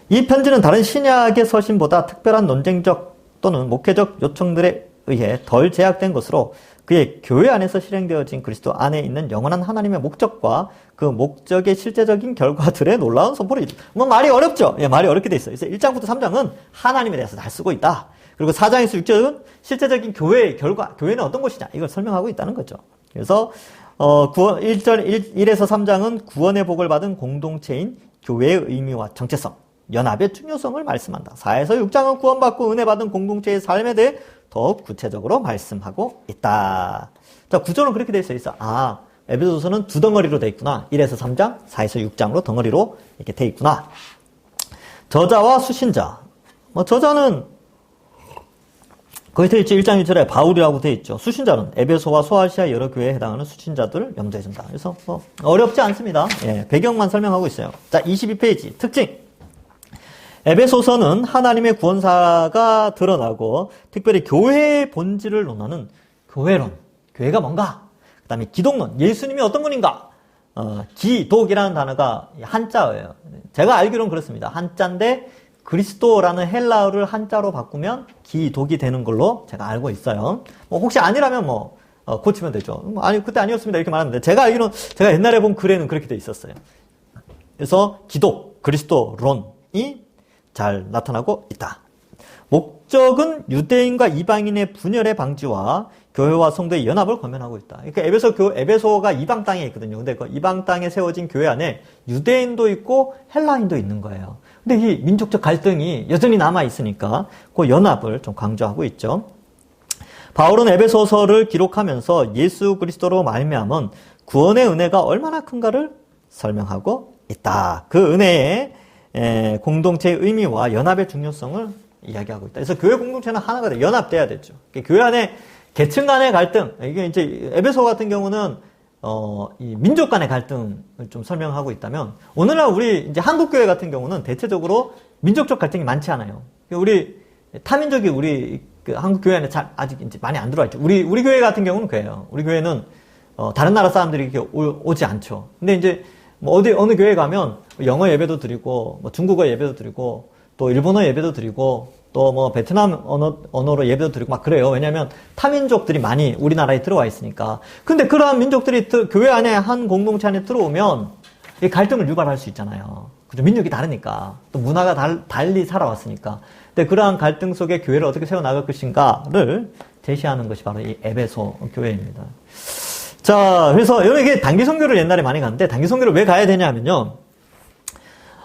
이 편지는 다른 신약의 서신보다 특별한 논쟁적 또는 목회적 요청들에 의해 덜 제약된 것으로 그의 교회 안에서 실행되어진 그리스도 안에 있는 영원한 하나님의 목적과 그 목적의 실제적인 결과들의 놀라운 선포를 말이 어렵죠? 예, 말이 어렵게 돼 있어요. 그래서 1장부터 3장은 하나님에 대해서 잘 쓰고 있다. 그리고 4장에서 6장은 실제적인 교회의 결과, 교회는 어떤 것이냐 이걸 설명하고 있다는 거죠. 그래서 1에서 3장은 구원의 복을 받은 공동체인 교회의 의미와 정체성, 연합의 중요성을 말씀한다. 4에서 6장은 구원받고 은혜 받은 공동체의 삶에 대해 더욱 구체적으로 말씀하고 있다. 자, 구조는 그렇게 돼 있어. 아, 에베소서는 두 덩어리로 돼 있구나. 1에서 3장, 4에서 6장으로 덩어리로 이렇게 돼 있구나. 저자와 수신자. 뭐, 저자는 거기 돼 있죠. 1장 1절에 바울이라고 돼 있죠. 수신자는 에베소와 소아시아 여러 교회에 해당하는 수신자들을 염두에 둔다. 그래서 뭐 어렵지 않습니다. 예, 배경만 설명하고 있어요. 자, 22페이지 특징. 에베소서는 하나님의 구원사가 드러나고 특별히 교회의 본질을 논하는 교회론. 교회가 뭔가? 그 다음에 기독론. 예수님이 어떤 분인가? 기독이라는 단어가 한자어예요. 제가 알기로는 그렇습니다. 한자인데 그리스도라는 헬라어를 한자로 바꾸면 기독이 되는 걸로 제가 알고 있어요. 뭐 혹시 아니라면 뭐 고치면 되죠. 아니 그때 아니었습니다 이렇게 말하는데 제가 알기로는 제가 옛날에 본 글에는 그렇게 돼 있었어요. 그래서 기독, 그리스도론이 잘 나타나고 있다. 목적은 유대인과 이방인의 분열의 방지와 교회와 성도의 연합을 권면하고 있다. 그러니까 에베소가 이방 땅에 있거든요. 근데 그 이방 땅에 세워진 교회 안에 유대인도 있고 헬라인도 있는 거예요. 근데 이 민족적 갈등이 여전히 남아 있으니까 그 연합을 좀 강조하고 있죠. 바울은 에베소서를 기록하면서 예수 그리스도로 말미암은 구원의 은혜가 얼마나 큰가를 설명하고 있다. 그 은혜의 공동체의 의미와 연합의 중요성을 이야기하고 있다. 그래서 교회 공동체는 하나가 돼 연합돼야 되죠. 교회 안에 계층 간의 갈등, 이게 이제 에베소 같은 경우는 이 민족 간의 갈등을 좀 설명하고 있다면 오늘날 우리 이제 한국 교회 같은 경우는 대체적으로 민족적 갈등이 많지 않아요. 우리 타민족이 우리 그 한국 교회 안에 아직 이제 많이 안 들어와 있죠. 우리 교회 같은 경우는 그래요. 우리 교회는 다른 나라 사람들이 이렇게 오지 않죠. 근데 이제 뭐 어느 교회 가면 영어 예배도 드리고 뭐 중국어 예배도 드리고 또 일본어 예배도 드리고 또 뭐 베트남 언어로 예배도 드리고 막 그래요. 왜냐하면 타민족들이 많이 우리나라에 들어와 있으니까. 근데 그러한 민족들이 교회 안에 한 공동체 안에 들어오면 이 갈등을 유발할 수 있잖아요. 그죠? 민족이 다르니까 또 문화가 달리 살아왔으니까. 근데 그러한 갈등 속에 교회를 어떻게 세워 나갈 것인가를 제시하는 것이 바로 이 에베소 교회입니다. 자, 그래서 이게 단기 선교를 옛날에 많이 갔는데 단기 선교를 왜 가야 되냐면요.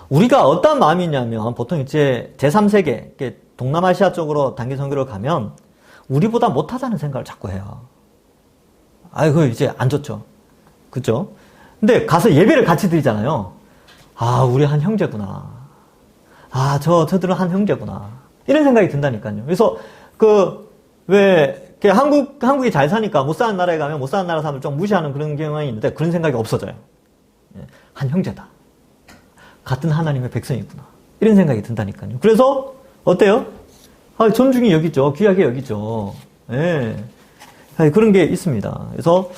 우리가 어떤 마음이 있냐면 보통 이제 제3세계 동남아시아 쪽으로 단기 선교를 가면 우리보다 못하다는 생각을 자꾸 해요. 그거 이제 안 좋죠. 그죠? 근데 가서 예배를 같이 드리잖아요. 우리 한 형제구나. 저들은 한 형제구나. 이런 생각이 든다니까요. 그래서 한국이 잘 사니까 못 사는 나라에 가면 못 사는 나라 사람을 좀 무시하는 그런 경향이 있는데 그런 생각이 없어져요. 한 형제다. 같은 하나님의 백성이구나. 이런 생각이 든다니까요. 그래서 어때요? 존중이 여기죠. 귀하게 여기죠. 예. 그런 게 있습니다. 그래서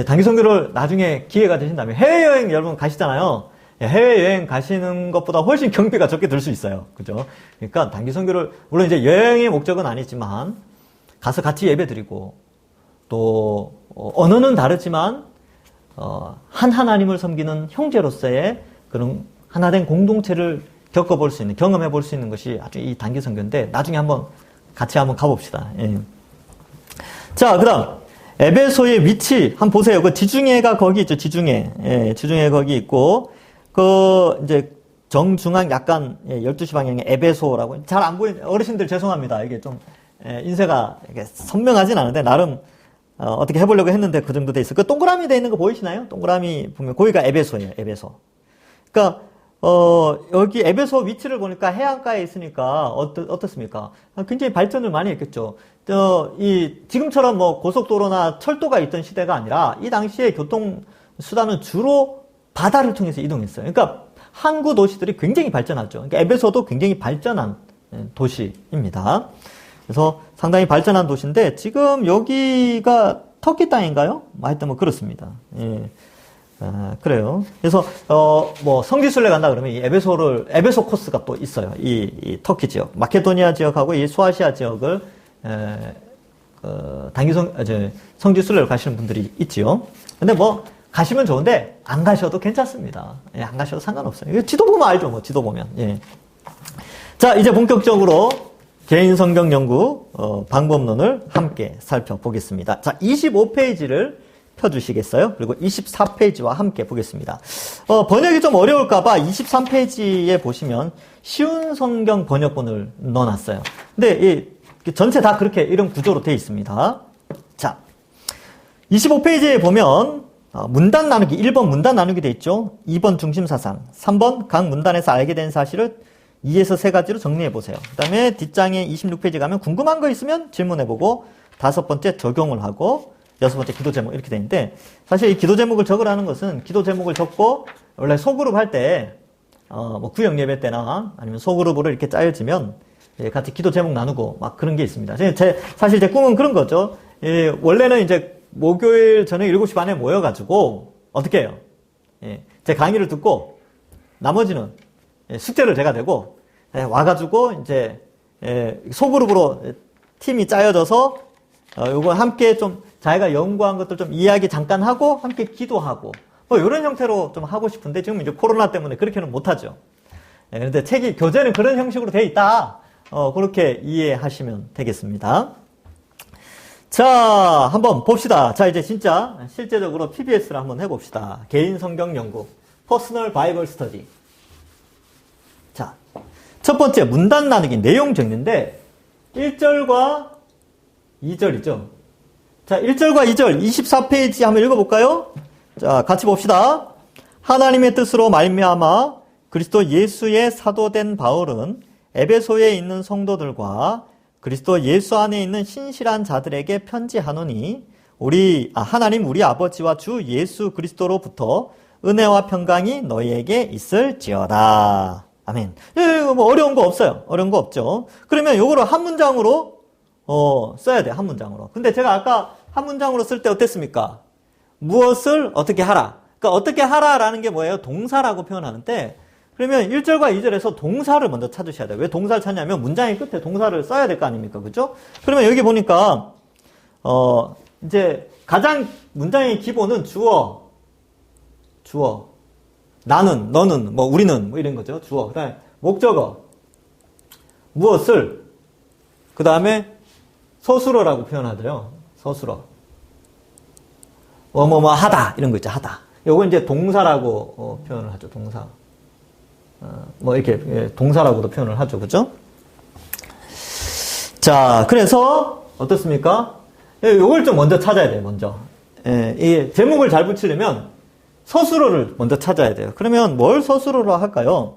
단기 선교를 나중에 기회가 되신다면 해외여행 여러분 가시잖아요. 해외여행 가시는 것보다 훨씬 경비가 적게 들 수 있어요. 그죠? 그러니까 단기 선교를 물론 이제 여행의 목적은 아니지만 가서 같이 예배드리고 또 언어는 다르지만 한 하나님을 섬기는 형제로서의 그런 하나된 공동체를 겪어볼 수 있는, 경험해볼 수 있는 것이 아주 이 단기 선교인데, 나중에 같이 한번 가봅시다. 예. 자, 그 다음, 에베소의 위치, 한번 보세요. 그 지중해가 거기 있죠, 지중해. 예, 지중해 거기 있고, 이제, 정중앙 약간, 12시 방향의 에베소라고, 잘 안 보이는, 어르신들 죄송합니다. 이게 좀, 인쇄가 이게 선명하진 않은데, 나름, 어떻게 해보려고 했는데 그 정도 돼 있어. 그 동그라미 돼 있는 거 보이시나요? 동그라미 보면, 거기가 에베소예요, 에베소. 그러니까, 여기 에베소 위치를 보니까 해안가에 있으니까 어떻습니까? 굉장히 발전을 많이 했겠죠. 지금처럼 뭐 고속도로나 철도가 있던 시대가 아니라 이 당시에 교통수단은 주로 바다를 통해서 이동했어요. 그러니까 항구 도시들이 굉장히 발전하죠. 그러니까 에베소도 굉장히 발전한 도시입니다. 그래서 상당히 발전한 도시인데 지금 여기가 터키 땅인가요? 하여튼 뭐 그렇습니다. 예. 그래요. 그래서, 뭐, 성지순례 간다 그러면 이 에베소 코스가 또 있어요. 이 터키 지역. 마케도니아 지역하고 이 소아시아 지역을, 성지순례로 가시는 분들이 있지요. 근데 뭐, 가시면 좋은데, 안 가셔도 괜찮습니다. 예, 안 가셔도 상관없어요. 이거 지도 보면 알죠, 뭐, 지도 보면. 예. 자, 이제 본격적으로 개인 성경 연구, 방법론을 함께 살펴보겠습니다. 자, 25페이지를 펴주시겠어요? 그리고 24페이지와 함께 보겠습니다. 번역이 좀 어려울까봐 23페이지에 보시면 쉬운 성경 번역본을 넣어놨어요. 근데 전체 다 그렇게 이런 구조로 되어 있습니다. 자, 25페이지에 보면 문단 나누기, 1번 문단 나누기 돼 있죠. 2번 중심사상, 3번 각 문단에서 알게 된 사실을 2에서 3가지로 정리해 보세요. 그 다음에 뒷장에 26페이지 가면 궁금한 거 있으면 질문해보고 5번째 적용을 하고 6번째 기도 제목 이렇게 돼 있는데, 사실 이 기도 제목을 적으라는 것은 기도 제목을 적고 원래 소그룹 할 때 뭐 구역 예배 때나 아니면 소그룹으로 이렇게 짜여지면 같이 기도 제목 나누고 막 그런 게 있습니다. 사실 제 꿈은 그런 거죠. 원래는 이제 목요일 저녁 7시 반에 모여가지고 어떻게 해요? 제 강의를 듣고 나머지는 숙제를 제가 내고 와가지고 이제 소그룹으로 팀이 짜여져서 요거 함께 좀 자기가 연구한 것들 좀 이야기 잠깐 하고 함께 기도하고 뭐 이런 형태로 좀 하고 싶은데 지금 이제 코로나 때문에 그렇게는 못하죠. 그런데 책이 교재는 그런 형식으로 되어 있다. 그렇게 이해하시면 되겠습니다. 자, 한번 봅시다. 자, 이제 진짜 실제적으로 PBS를 한번 해봅시다. 개인 성경 연구, 퍼스널 바이블 스터디. 자, 첫 번째 문단 나누기 내용 정리인데 1절과 2절이죠. 자, 1절과 2절 24페이지 한번 읽어볼까요? 자, 같이 봅시다. 하나님의 뜻으로 말미암아 그리스도 예수의 사도된 바울은 에베소에 있는 성도들과 그리스도 예수 안에 있는 신실한 자들에게 편지하노니 하나님 우리 아버지와 주 예수 그리스도로부터 은혜와 평강이 너희에게 있을지어다. 아멘. 이거 뭐 어려운 거 없어요. 어려운 거 없죠. 그러면 요거를 한 문장으로 써야 돼요. 한 문장으로. 근데 제가 아까 한 문장으로 쓸 때 어땠습니까? 무엇을 어떻게 하라. 그러니까 어떻게 하라라는 게 뭐예요? 동사라고 표현하는데, 그러면 1절과 2절에서 동사를 먼저 찾으셔야 돼요. 왜 동사를 찾냐면 문장의 끝에 동사를 써야 될 거 아닙니까? 그죠? 그러면 여기 보니까 이제 가장 문장의 기본은 주어, 나는, 너는, 뭐 우리는 뭐 이런 거죠. 주어. 그다음에 목적어, 무엇을, 그다음에 서술어라고 표현하더요. 서술어. 뭐뭐뭐 하다 이런 거 있죠. 하다. 요거 이제 동사라고 표현을 하죠. 동사. 뭐 이렇게 동사라고도 표현을 하죠. 그죠? 자, 그래서 어떻습니까? 요걸 좀 먼저 찾아야 돼요. 먼저. 이 제목을 잘 붙이려면 서술어를 먼저 찾아야 돼요. 그러면 뭘 서술어로 할까요?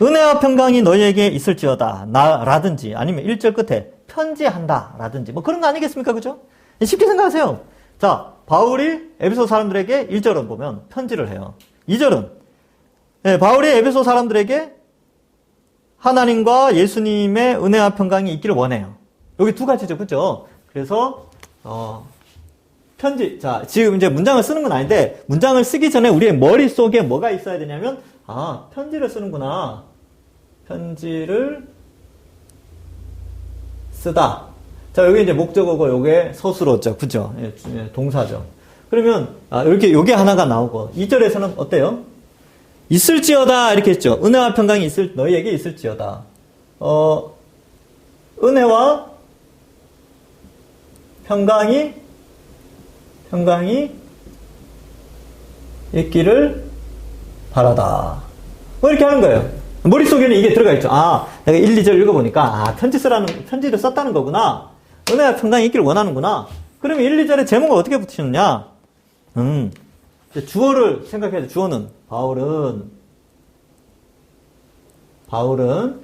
은혜와 평강이 너희에게 있을지어다. 라든지 아니면 1절 끝에 편지한다 라든지 뭐 그런 거 아니겠습니까? 그죠? 쉽게 생각하세요. 자, 바울이 에베소 사람들에게 1절은 보면 편지를 해요. 2절은 바울이 에베소 사람들에게 하나님과 예수님의 은혜와 평강이 있기를 원해요. 여기 두 가지죠. 그죠? 그래서 편지. 자, 지금 이제 문장을 쓰는 건 아닌데 문장을 쓰기 전에 우리의 머릿속에 뭐가 있어야 되냐면 편지를 쓰는구나. 편지를 쓰다. 자, 여기 이제 목적어고 요게 서술어죠. 그죠? 동사죠. 그러면 이렇게 요게 하나가 나오고 2절에서는 어때요? 있을지어다 이렇게 했죠. 은혜와 평강이 너희에게 있을지어다. 은혜와 평강이 있기를 바라다. 뭐 이렇게 하는 거예요. 머릿속에는 이게 들어가 있죠. 내가 1, 2절 읽어보니까 편지를 썼다는 거구나. 은혜와 평강이 있기를 원하는구나. 그러면 1, 2절에 제목을 어떻게 붙이느냐? 주어를 생각해야 돼. 주어는 바울은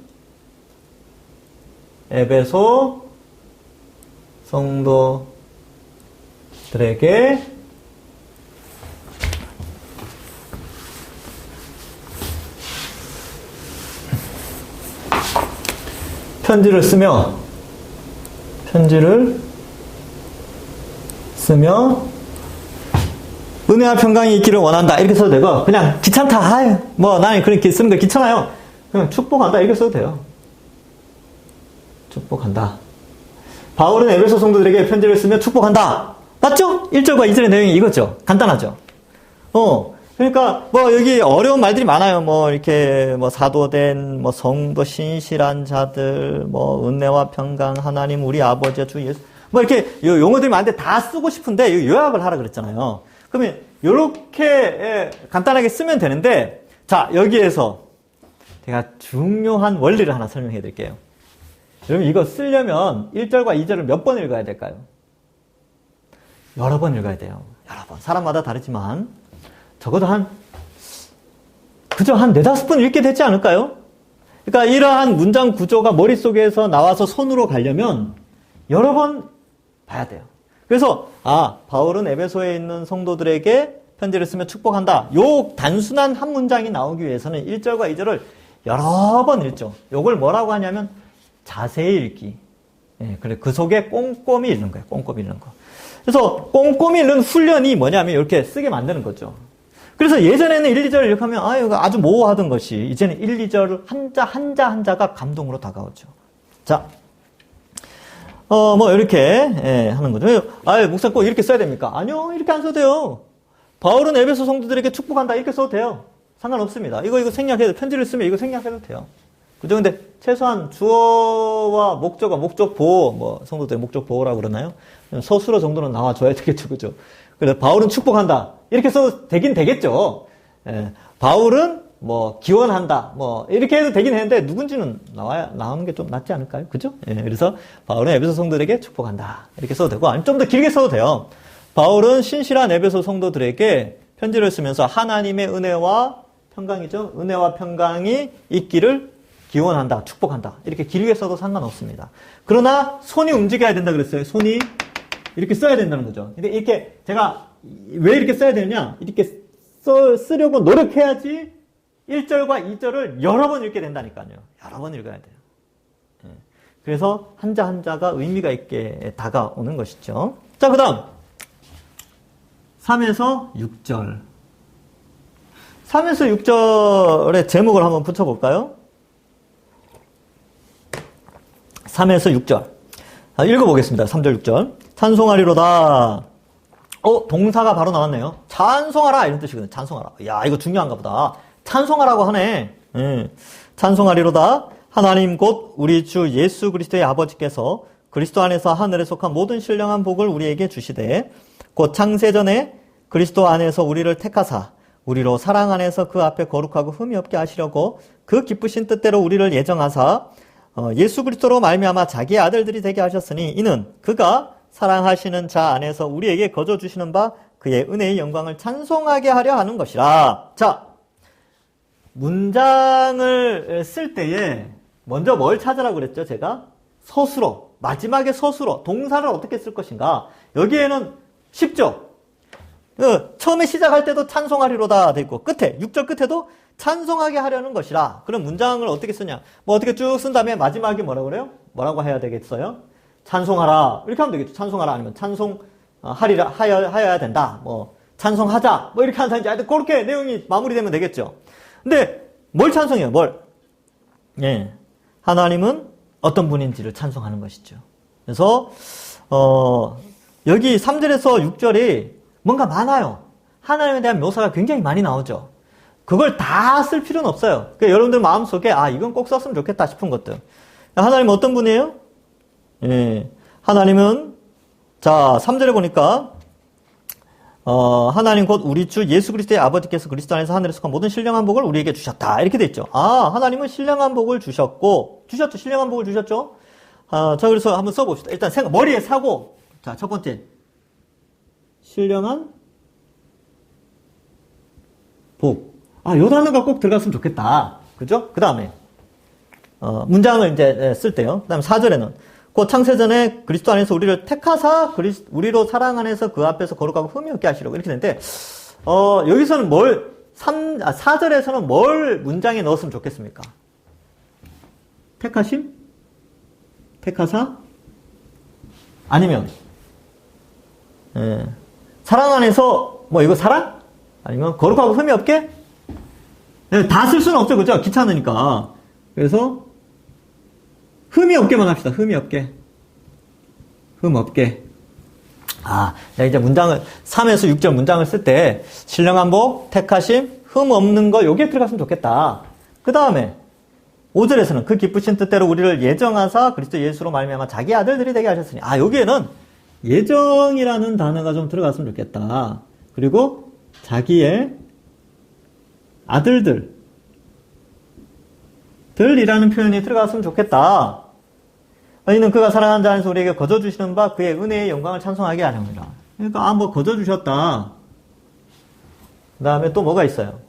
에베소 성도들에게 편지를 쓰며 은혜와 평강이 있기를 원한다 이렇게 써도 되고, 그냥 귀찮다 나는 그렇게 쓰는 거 귀찮아요, 그냥 축복한다 이렇게 써도 돼요. 축복한다. 바울은 에베소 성도들에게 편지를 쓰며 축복한다. 맞죠? 1절과 2절의 내용이 이거죠. 간단하죠. 그러니까 여기 어려운 말들이 많아요. 이렇게 사도된 성도 신실한 자들 은혜와 평강 하나님 우리 아버지와 주 예수 이렇게 용어들이 많은데 다 쓰고 싶은데 요약을 하라 그랬잖아요. 그러면 요렇게 간단하게 쓰면 되는데, 자, 여기에서 제가 중요한 원리를 하나 설명해 드릴게요. 여러분 이거 쓰려면 1절과 2절을 몇 번 읽어야 될까요? 여러 번 읽어야 돼요. 여러 번. 사람마다 다르지만 적어도 그저 한 4-5번 읽게 되지 않을까요? 그러니까 이러한 문장 구조가 머릿속에서 나와서 손으로 가려면 여러 번 봐야 돼요. 그래서 바울은 에베소에 있는 성도들에게 편지를 쓰며 축복한다. 요 단순한 한 문장이 나오기 위해서는 1절과 2절을 여러 번 읽죠. 요걸 뭐라고 하냐면 자세히 읽기. 예, 그래 그 속에 꼼꼼히 읽는 거예요. 꼼꼼히 읽는 거. 그래서 꼼꼼히 읽는 훈련이 뭐냐면 이렇게 쓰게 만드는 거죠. 그래서 예전에는 1, 2절 이렇게 하면 이거 아주 모호하던 것이 이제는 1, 2절 한자가 감동으로 다가오죠. 자, 이렇게 하는 거죠. 목사 꼭 이렇게 써야 됩니까? 아니요, 이렇게 안 써도 돼요. 바울은 에베소 성도들에게 축복한다 이렇게 써도 돼요. 상관없습니다. 이거 생략해도 편지를 쓰면 이거 생략해도 돼요. 그죠? 근데 최소한 주어와 목적어, 목적 보호, 성도들의 목적 보호라고 그러나요? 서술어 정도는 나와줘야 되겠죠, 그죠? 그래서 바울은 축복한다 이렇게 써도 되긴 되겠죠. 바울은 기원한다 이렇게 해도 되긴 했는데 누군지는 나오는 게 좀 낫지 않을까요? 그죠? 그래서 바울은 에베소 성도들에게 축복한다 이렇게 써도 되고 아니면 좀 더 길게 써도 돼요. 바울은 신실한 에베소 성도들에게 편지를 쓰면서 하나님의 은혜와 평강이죠. 은혜와 평강이 있기를 기원한다, 축복한다 이렇게 길게 써도 상관없습니다. 그러나 손이 움직여야 된다 그랬어요. 손이 이렇게 써야 된다는 거죠. 근데 이렇게 제가 왜 이렇게 써야 되느냐? 이렇게 쓰려고 노력해야지 1절과 2절을 여러 번 읽게 된다니까요. 여러 번 읽어야 돼요. 그래서 한자 한자가 의미가 있게 다가오는 것이죠. 자, 그 다음 3에서 6절 3에서 6절의 제목을 한번 붙여볼까요? 3에서 6절 읽어보겠습니다. 3절 6절 찬송하리로다. 동사가 바로 나왔네요. 찬송하라 이런 뜻이거든요. 찬송하라. 야, 이거 중요한가 보다. 찬송하라고 하네. 찬송하리로다. 하나님 곧 우리 주 예수 그리스도의 아버지께서 그리스도 안에서 하늘에 속한 모든 신령한 복을 우리에게 주시되 곧 창세전에 그리스도 안에서 우리를 택하사 우리로 사랑 안에서 그 앞에 거룩하고 흠이 없게 하시려고 그 기쁘신 뜻대로 우리를 예정하사 예수 그리스도로 말미암아 자기의 아들들이 되게 하셨으니 이는 그가 사랑하시는 자 안에서 우리에게 거저 주시는 바 그의 은혜의 영광을 찬송하게 하려 하는 것이라. 자, 문장을 쓸 때에 먼저 뭘 찾으라고 그랬죠? 제가 서술어, 마지막에 서술어, 동사를 어떻게 쓸 것인가. 여기에는 쉽죠? 처음에 시작할 때도 찬송하리로다 돼 있고 끝에 6절 끝에도 찬송하게 하려는 것이라. 그럼 문장을 어떻게 쓰냐? 어떻게 쭉 쓴 다음에 마지막에 뭐라고 그래요? 뭐라고 해야 되겠어요? 찬송하라 이렇게 하면 되겠죠. 찬송하라 아니면 찬송하리라 하여야 된다. 찬송하자 이렇게 하는 사람인지 하여튼 그렇게 내용이 마무리되면 되겠죠. 근데 뭘 찬송해요? 하나님은 어떤 분인지를 찬송하는 것이죠. 그래서 여기 3절에서 6절이 뭔가 많아요. 하나님에 대한 묘사가 굉장히 많이 나오죠. 그걸 다 쓸 필요는 없어요. 그러니까 여러분들 마음속에 이건 꼭 썼으면 좋겠다 싶은 것들. 하나님은 어떤 분이에요? 하나님은 3절에 보니까 하나님 곧 우리 주 예수 그리스도의 아버지께서 그리스도 안에서 하늘에 속한 모든 신령한 복을 우리에게 주셨다 이렇게 돼 있죠. 하나님은 신령한 복을 주셨죠. 신령한 복을 주셨죠. 자, 그래서 한번 써봅시다. 일단 머리에 사고. 자, 첫 번째 신령한 복. 요 단어가 꼭 들어갔으면 좋겠다. 그죠? 그 다음에 문장을 이제 쓸 때요. 그 다음에 4절에는 곧 창세전에 그리스도 안에서 우리를 택하사 우리로 사랑 안에서 그 앞에서 거룩하고 흠이 없게 하시려고 이렇게 되는데 여기서는 4절에서는 뭘 문장에 넣었으면 좋겠습니까? 택하심? 택하사? 아니면 사랑 안에서 이거 사랑? 아니면 거룩하고 흠이 없게? 다 쓸 수는 없죠. 그죠? 귀찮으니까. 그래서 흠이 없게만 합시다. 흠이 없게. 흠 없게. 이제 문장을 3에서 6절 문장을 쓸 때 신령한 복, 택하심, 흠 없는 거 요게 들어갔으면 좋겠다. 그 다음에 5절에서는 그 기쁘신 뜻대로 우리를 예정하사 그리스도 예수로 말미암아 자기 아들들이 되게 하셨으니 여기에는 예정이라는 단어가 좀 들어갔으면 좋겠다. 그리고 자기의 아들들이라는 표현이 들어갔으면 좋겠다. 너희는 그가 사랑하는 자 안에서 우리에게 거저 주시는 바 그의 은혜의 영광을 찬송하게 하렵니다. 그러니까 뭐 거저 주셨다. 그 다음에 또 뭐가 있어요?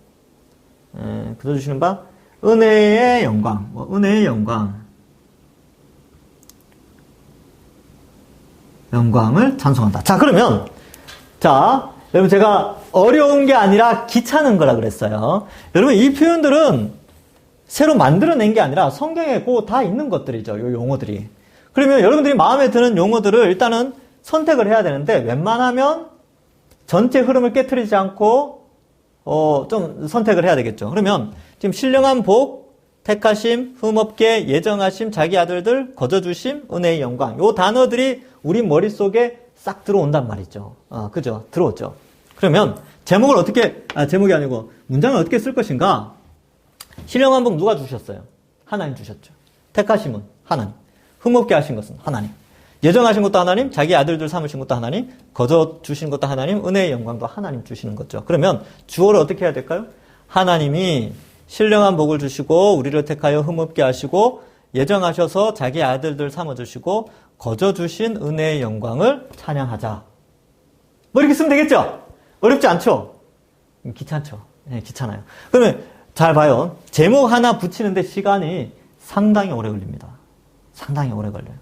거저 주시는 바 은혜의 영광. 은혜의 영광. 영광을 찬송한다. 자, 그러면 여러분 제가 어려운 게 아니라 귀찮은 거라 그랬어요. 여러분 이 표현들은 새로 만들어낸 게 아니라 성경에 꼭 다 있는 것들이죠. 이 용어들이. 그러면 여러분들이 마음에 드는 용어들을 일단은 선택을 해야 되는데 웬만하면 전체 흐름을 깨트리지 않고 좀 선택을 해야 되겠죠. 그러면 지금 신령한 복, 택하심, 흠없게, 예정하심, 자기 아들들, 거저주심, 은혜의 영광. 요 단어들이 우리 머릿속에 싹 들어온단 말이죠. 그죠? 들어오죠. 그러면 제목을 제목이 아니고 문장을 어떻게 쓸 것인가? 신령한 복 누가 주셨어요? 하나님 주셨죠. 택하심은 하나님. 흠없게 하신 것은 하나님. 예정하신 것도 하나님, 자기 아들들 삼으신 것도 하나님, 거저 주신 것도 하나님, 은혜의 영광도 하나님 주시는 거죠. 그러면 주어를 어떻게 해야 될까요? 하나님이 신령한 복을 주시고 우리를 택하여 흠없게 하시고 예정하셔서 자기 아들들 삼아주시고 거저 주신 은혜의 영광을 찬양하자. 뭐 이렇게 쓰면 되겠죠? 어렵지 않죠? 귀찮죠? 네, 귀찮아요. 그러면 잘 봐요. 제목 하나 붙이는데 시간이 상당히 오래 걸립니다. 상당히 오래 걸려요.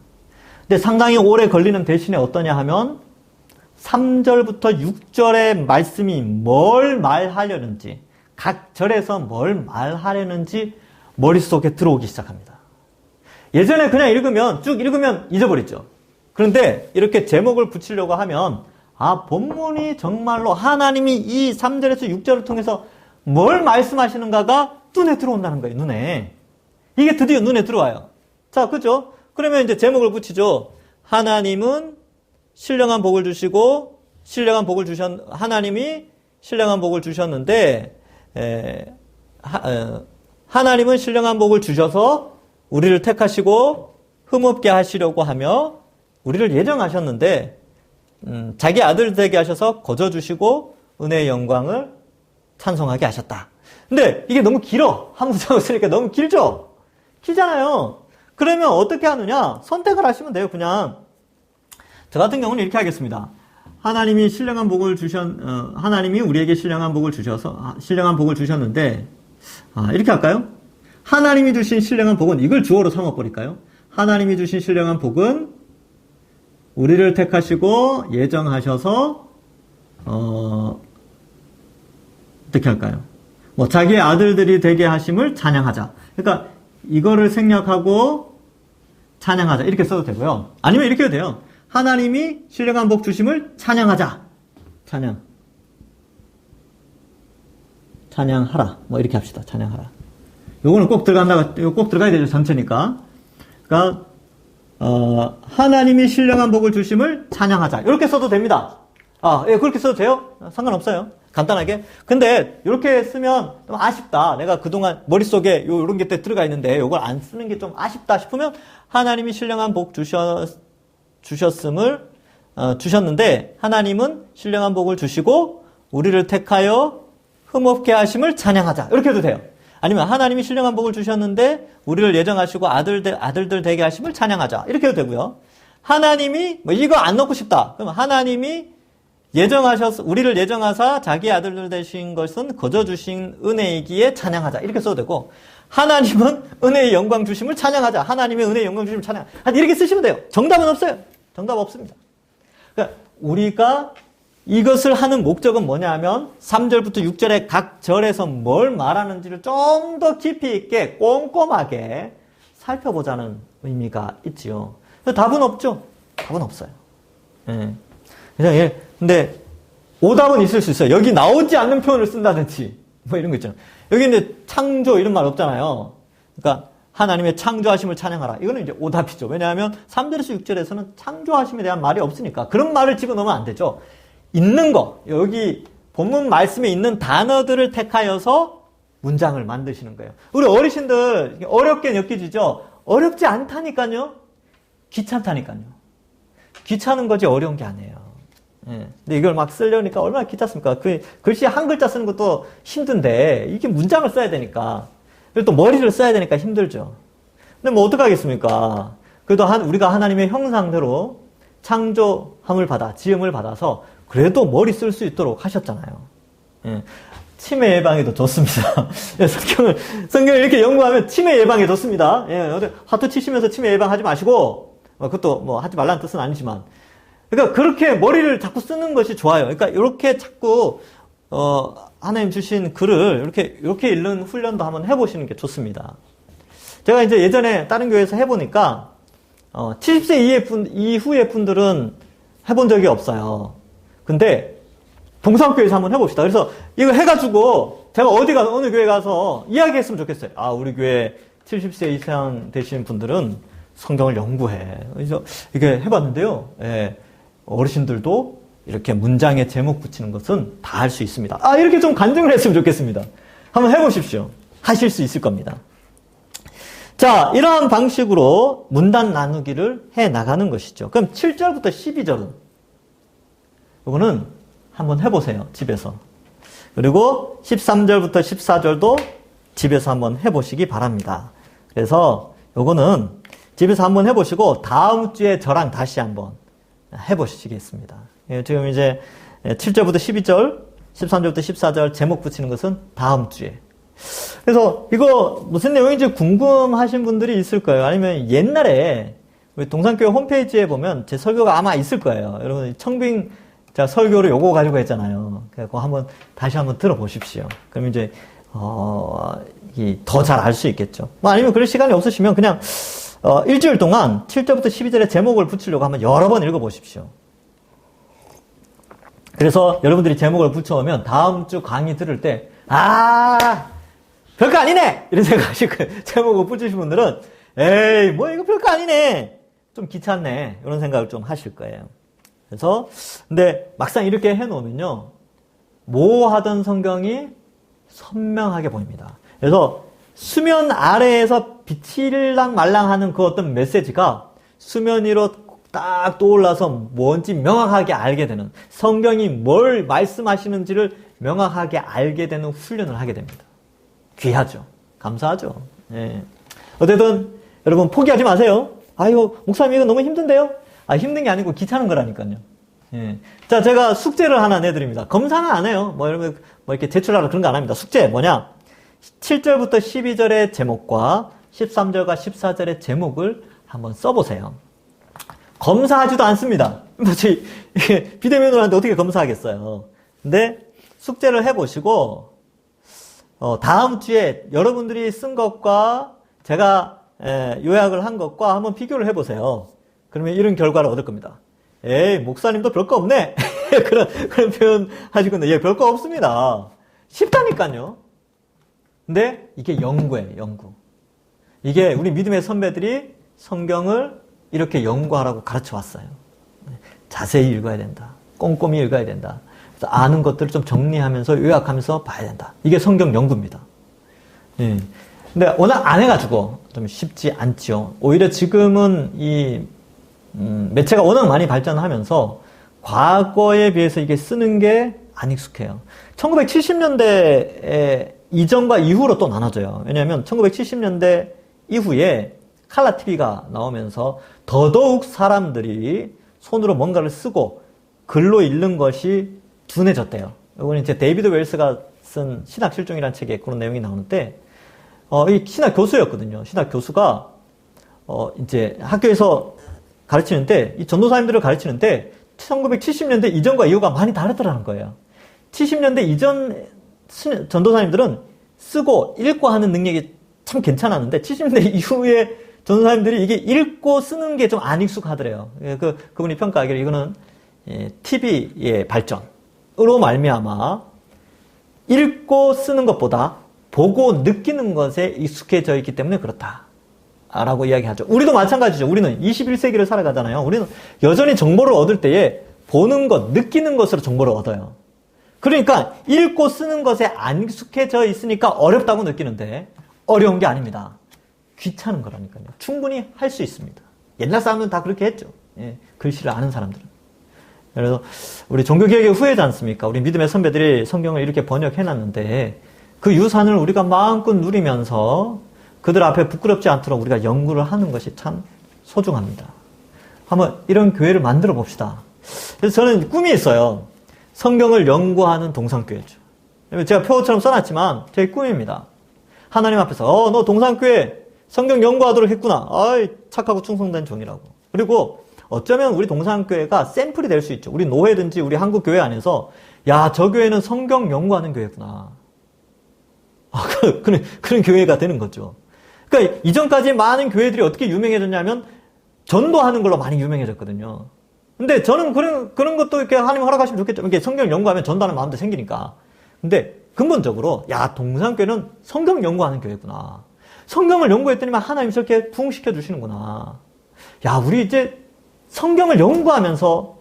근데 상당히 오래 걸리는 대신에 어떠냐 하면 3절부터 6절의 말씀이 뭘 말하려는지 각 절에서 뭘 말하려는지 머릿속에 들어오기 시작합니다. 예전에 그냥 쭉 읽으면 잊어버리죠. 그런데 이렇게 제목을 붙이려고 하면 본문이 정말로 하나님이 이 3절에서 6절을 통해서 뭘 말씀하시는가가 눈에 들어온다는 거예요. 눈에. 이게 드디어 눈에 들어와요. 자, 그죠? 그러면 이제 제목을 붙이죠. 하나님은 신령한 복을 주시고 하나님이 신령한 복을 주셨는데 하나님은 신령한 복을 주셔서 우리를 택하시고 흠없게 하시려고 하며 우리를 예정하셨는데 자기 아들 되게 하셔서 거저 주시고 은혜의 영광을 찬송하게 하셨다. 근데 이게 너무 길어. 한 문장을 쓰니까 너무 길죠? 길잖아요. 그러면 어떻게 하느냐? 선택을 하시면 돼요. 그냥 저 같은 경우는 이렇게 하겠습니다. 하나님이 우리에게 신령한 복을 주셨는데 이렇게 할까요? 하나님이 주신 신령한 복은 이걸 주어로 삼아버릴까요? 하나님이 주신 신령한 복은 우리를 택하시고 예정하셔서 어떻게 할까요? 자기의 아들들이 되게 하심을 찬양하자. 그러니까 이거를 생략하고 찬양하자 이렇게 써도 되고요. 아니면 이렇게 해도 돼요. 하나님이 신령한 복 주심을 찬양하자. 찬양하라. 이렇게 합시다. 찬양하라. 요거는 꼭 들어가야 되죠. 전체니까. 그러니까 하나님이 신령한 복을 주심을 찬양하자. 이렇게 써도 됩니다. 예, 그렇게 써도 돼요. 상관없어요. 간단하게. 근데 이렇게 쓰면 좀 아쉽다. 내가 그동안 머릿속에 요런 게 들어가 있는데 요걸 안 쓰는 게 좀 아쉽다 싶으면 하나님이 신령한 복 주셨는데 하나님은 신령한 복을 주시고 우리를 택하여 흠없게 하심을 찬양하자. 이렇게 해도 돼요. 아니면 하나님이 신령한 복을 주셨는데 우리를 예정하시고 아들들 되게 하심을 찬양하자. 이렇게 해도 되고요. 하나님이 이거 안 넣고 싶다. 그럼 하나님이 우리를 예정하사 자기 아들들 되신 것은 거저 주신 은혜이기에 찬양하자. 이렇게 써도 되고, 하나님은 은혜의 영광 주심을 찬양하자. 하나님의 은혜의 영광 주심을 찬양하자. 이렇게 쓰시면 돼요. 정답은 없어요. 정답 없습니다. 그러니까 우리가 이것을 하는 목적은 뭐냐 하면 3절부터 6절의 각 절에서 뭘 말하는지를 좀 더 깊이 있게 꼼꼼하게 살펴보자는 의미가 있지요. 답은 없죠. 답은 없어요. 근데 오답은 있을 수 있어요. 여기 나오지 않는 표현을 쓴다든지 이런 거 있잖아요. 여기 이제 창조 이런 말 없잖아요. 그러니까 하나님의 창조하심을 찬양하라. 이거는 이제 오답이죠. 왜냐하면 3절에서 6절에서는 창조하심에 대한 말이 없으니까 그런 말을 집어넣으면 안 되죠. 있는 거, 여기 본문 말씀에 있는 단어들을 택하여서 문장을 만드시는 거예요. 우리 어르신들 어렵게 느껴지죠? 어렵지 않다니까요. 귀찮다니까요. 귀찮은 거지 어려운 게 아니에요. 근데 이걸 막 쓰려니까 얼마나 귀찮습니까? 그 글씨 한 글자 쓰는 것도 힘든데 이게 문장을 써야 되니까 그리고 또 머리를 써야 되니까 힘들죠. 근데 어떡하겠습니까? 그래도 우리가 하나님의 형상대로 창조함을 지음을 받아서 그래도 머리 쓸 수 있도록 하셨잖아요. 예. 치매 예방에도 좋습니다. 성경을 이렇게 연구하면 치매 예방에 좋습니다. 예. 화투 치시면서 치매 예방하지 마시고, 그것도 뭐 하지 말라는 뜻은 아니지만. 그러니까 그렇게 머리를 자꾸 쓰는 것이 좋아요. 그러니까 이렇게 자꾸, 하나님 주신 글을 이렇게 읽는 훈련도 한번 해보시는 게 좋습니다. 제가 이제 예전에 다른 교회에서 해보니까, 70세 이후의 분들은 해본 적이 없어요. 근데, 동산교회에서 한번 해봅시다. 그래서 이거 해가지고, 제가 어느 교회 가서 이야기했으면 좋겠어요. 아, 우리 교회 70세 이상 되시는 분들은 성경을 연구해. 그래서 이게 해봤는데요. 예, 어르신들도 이렇게 문장에 제목 붙이는 것은 다 할 수 있습니다. 아, 이렇게 좀 간증을 했으면 좋겠습니다. 한번 해보십시오. 하실 수 있을 겁니다. 자, 이러한 방식으로 문단 나누기를 해 나가는 것이죠. 그럼 7절부터 12절은 이거는 한번 해보세요. 집에서. 그리고 13절부터 14절도 집에서 한번 해보시기 바랍니다. 그래서 요거는 집에서 한번 해보시고 다음 주에 저랑 다시 한번 해보시겠습니다. 지금 이제 7절부터 12절, 13절부터 14절 제목 붙이는 것은 다음 주에. 그래서 이거 무슨 내용인지 궁금하신 분들이 있을 거예요. 아니면 옛날에 우리 동산교회 홈페이지에 보면 제 설교가 아마 있을 거예요. 여러분 청빙 자 설교를 요거 가지고 했잖아요. 그래서 다시 한번 들어보십시오. 그럼 이제 더 잘 알 수 있겠죠. 뭐 아니면 그럴 시간이 없으시면 그냥 일주일 동안 7절부터 12절의 제목을 붙이려고 한번 여러 번 읽어보십시오. 그래서 여러분들이 제목을 붙여오면 다음 주 강의 들을 때 별거 아니네! 이런 생각하실 거예요. 제목을 붙이신 분들은 에이 뭐 이거 별거 아니네! 좀 귀찮네. 이런 생각을 좀 하실 거예요. 그래서 근데 막상 이렇게 해놓으면요 모호하던 성경이 선명하게 보입니다. 그래서 수면 아래에서 빛일랑 말랑하는 그 어떤 메시지가 수면 위로 딱 떠올라서 뭔지 명확하게 알게 되는, 성경이 뭘 말씀하시는지를 명확하게 알게 되는 훈련을 하게 됩니다. 귀하죠. 감사하죠. 예. 어쨌든 여러분 포기하지 마세요. 아유 목사님 이거 너무 힘든데요? 힘든 게 아니고 귀찮은 거라니까요. 예. 자, 제가 숙제를 하나 내드립니다. 검사는 안 해요. 여러분 이렇게 제출하라 그런 거 안 합니다. 숙제 뭐냐? 7절부터 12절의 제목과 13절과 14절의 제목을 한번 써보세요. 검사하지도 않습니다. 비대면으로 하는데 어떻게 검사하겠어요? 근데 숙제를 해보시고 다음 주에 여러분들이 쓴 것과 제가 요약을 한 것과 한번 비교를 해보세요. 그러면 이런 결과를 얻을 겁니다. 에이 목사님도 별거 없네. 그런 표현 하시건데 예 별거 없습니다. 쉽다니까요. 근데 이게 연구예요. 연구. 이게 우리 믿음의 선배들이 성경을 이렇게 연구하라고 가르쳐 왔어요. 자세히 읽어야 된다. 꼼꼼히 읽어야 된다. 그래서 아는 것들을 좀 정리하면서 요약하면서 봐야 된다. 이게 성경 연구입니다. 예. 근데 워낙 안 해가지고 좀 쉽지 않죠. 오히려 지금은 이 매체가 워낙 많이 발전하면서 과거에 비해서 이게 쓰는 게 안 익숙해요. 1970년대 이전과 이후로 또 나눠져요. 왜냐하면 1970년대 이후에 칼라 TV가 나오면서 더더욱 사람들이 손으로 뭔가를 쓰고 글로 읽는 것이 둔해졌대요. 이거는 이제 데이비드 웰스가 쓴 신학 실종이라는 책에 그런 내용이 나오는데, 이 신학 교수였거든요. 신학 교수가, 이제 학교에서 가르치는데, 이 전도사님들을 가르치는데, 1970년대 이전과 이후가 많이 다르더라는 거예요. 70년대 이전 전도사님들은 쓰고 읽고 하는 능력이 참 괜찮았는데, 70년대 이후에 전도사님들이 이게 읽고 쓰는 게 좀 안 익숙하더래요. 그분이 평가하기로 이거는 TV의 발전으로 말미암아 읽고 쓰는 것보다 보고 느끼는 것에 익숙해져 있기 때문에 그렇다 라고 이야기하죠. 우리도 마찬가지죠. 우리는 21세기를 살아가잖아요. 우리는 여전히 정보를 얻을 때에 보는 것, 느끼는 것으로 정보를 얻어요. 그러니까 읽고 쓰는 것에 안 익숙해져 있으니까 어렵다고 느끼는데 어려운 게 아닙니다. 귀찮은 거라니까요. 충분히 할 수 있습니다. 옛날 사람들은 다 그렇게 했죠. 예, 글씨를 아는 사람들은. 그래서 우리 종교개혁의 후예지 않습니까? 우리 믿음의 선배들이 성경을 이렇게 번역해놨는데 그 유산을 우리가 마음껏 누리면서 그들 앞에 부끄럽지 않도록 우리가 연구를 하는 것이 참 소중합니다. 한번 이런 교회를 만들어 봅시다. 그래서 저는 꿈이 있어요. 성경을 연구하는 동산교회죠. 제가 표처럼 써놨지만 제 꿈입니다. 하나님 앞에서 너 동산교회 성경 연구하도록 했구나. 아이, 착하고 충성된 종이라고. 그리고 어쩌면 우리 동산교회가 샘플이 될 수 있죠. 우리 노회든지 우리 한국교회 안에서 야, 저 교회는 성경 연구하는 교회구나. 그런 교회가 되는 거죠. 그러니까 이전까지 많은 교회들이 어떻게 유명해졌냐면 전도하는 걸로 많이 유명해졌거든요. 근데 저는 그런 것도 이렇게 하나님 허락하시면 좋겠죠. 이렇게 성경 연구하면 전도하는 마음도 생기니까. 근데 근본적으로 야, 동산교회는 성경 연구하는 교회구나. 성경을 연구했더니만 하나님이 저렇게 부흥시켜 주시는구나. 야, 우리 이제 성경을 연구하면서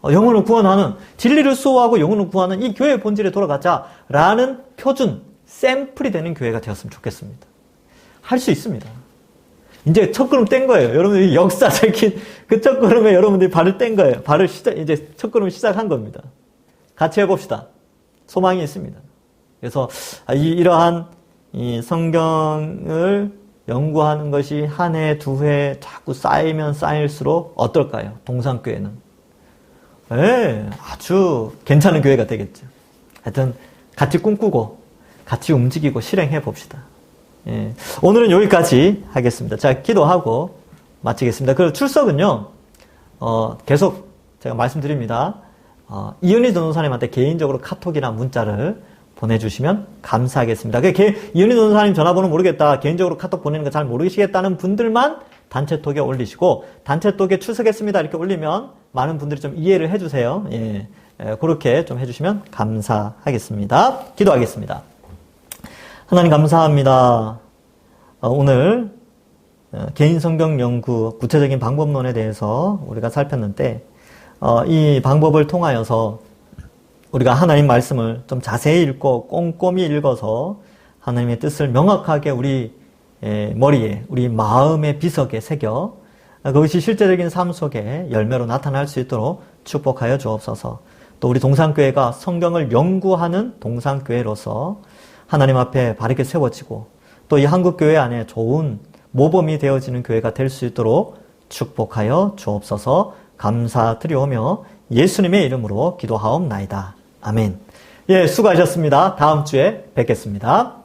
영혼을 구원하는, 진리를 수호하고 영혼을 구하는 이 교회의 본질에 돌아가자라는 표준, 샘플이 되는 교회가 되었으면 좋겠습니다. 할 수 있습니다. 이제 첫걸음 뗀 거예요. 여러분들이 역사적인 그 첫걸음에 여러분들이 발을 뗀 거예요. 이제 첫걸음을 시작한 겁니다. 같이 해봅시다. 소망이 있습니다. 그래서 이러한 이 성경을 연구하는 것이 한 해, 두 해 자꾸 쌓이면 쌓일수록 어떨까요? 동산교회는. 아주 괜찮은 교회가 되겠죠. 하여튼 같이 꿈꾸고 같이 움직이고 실행해 봅시다. 오늘은 여기까지 하겠습니다. 자, 기도하고 마치겠습니다. 그리고 출석은요, 계속 제가 말씀드립니다. 이은희 전도사님한테 개인적으로 카톡이나 문자를 보내주시면 감사하겠습니다. 이은희 전도사님 전화번호 모르겠다, 개인적으로 카톡 보내는 거 잘 모르시겠다는 분들만 단체톡에 올리시고, 단체톡에 출석했습니다 이렇게 올리면 많은 분들이 좀 이해를 해주세요. 그렇게 좀 해주시면 감사하겠습니다. 기도하겠습니다. 하나님 감사합니다. 오늘 개인 성경 연구 구체적인 방법론에 대해서 우리가 살폈는데, 이 방법을 통하여서 우리가 하나님 말씀을 좀 자세히 읽고 꼼꼼히 읽어서 하나님의 뜻을 명확하게 우리 머리에, 우리 마음의 비석에 새겨 그것이 실제적인 삶 속에 열매로 나타날 수 있도록 축복하여 주옵소서. 또 우리 동산교회가 성경을 연구하는 동산교회로서 하나님 앞에 바르게 세워지고 또 이 한국교회 안에 좋은 모범이 되어지는 교회가 될 수 있도록 축복하여 주옵소서. 감사드리오며 예수님의 이름으로 기도하옵나이다. 아멘. 수고하셨습니다. 다음 주에 뵙겠습니다.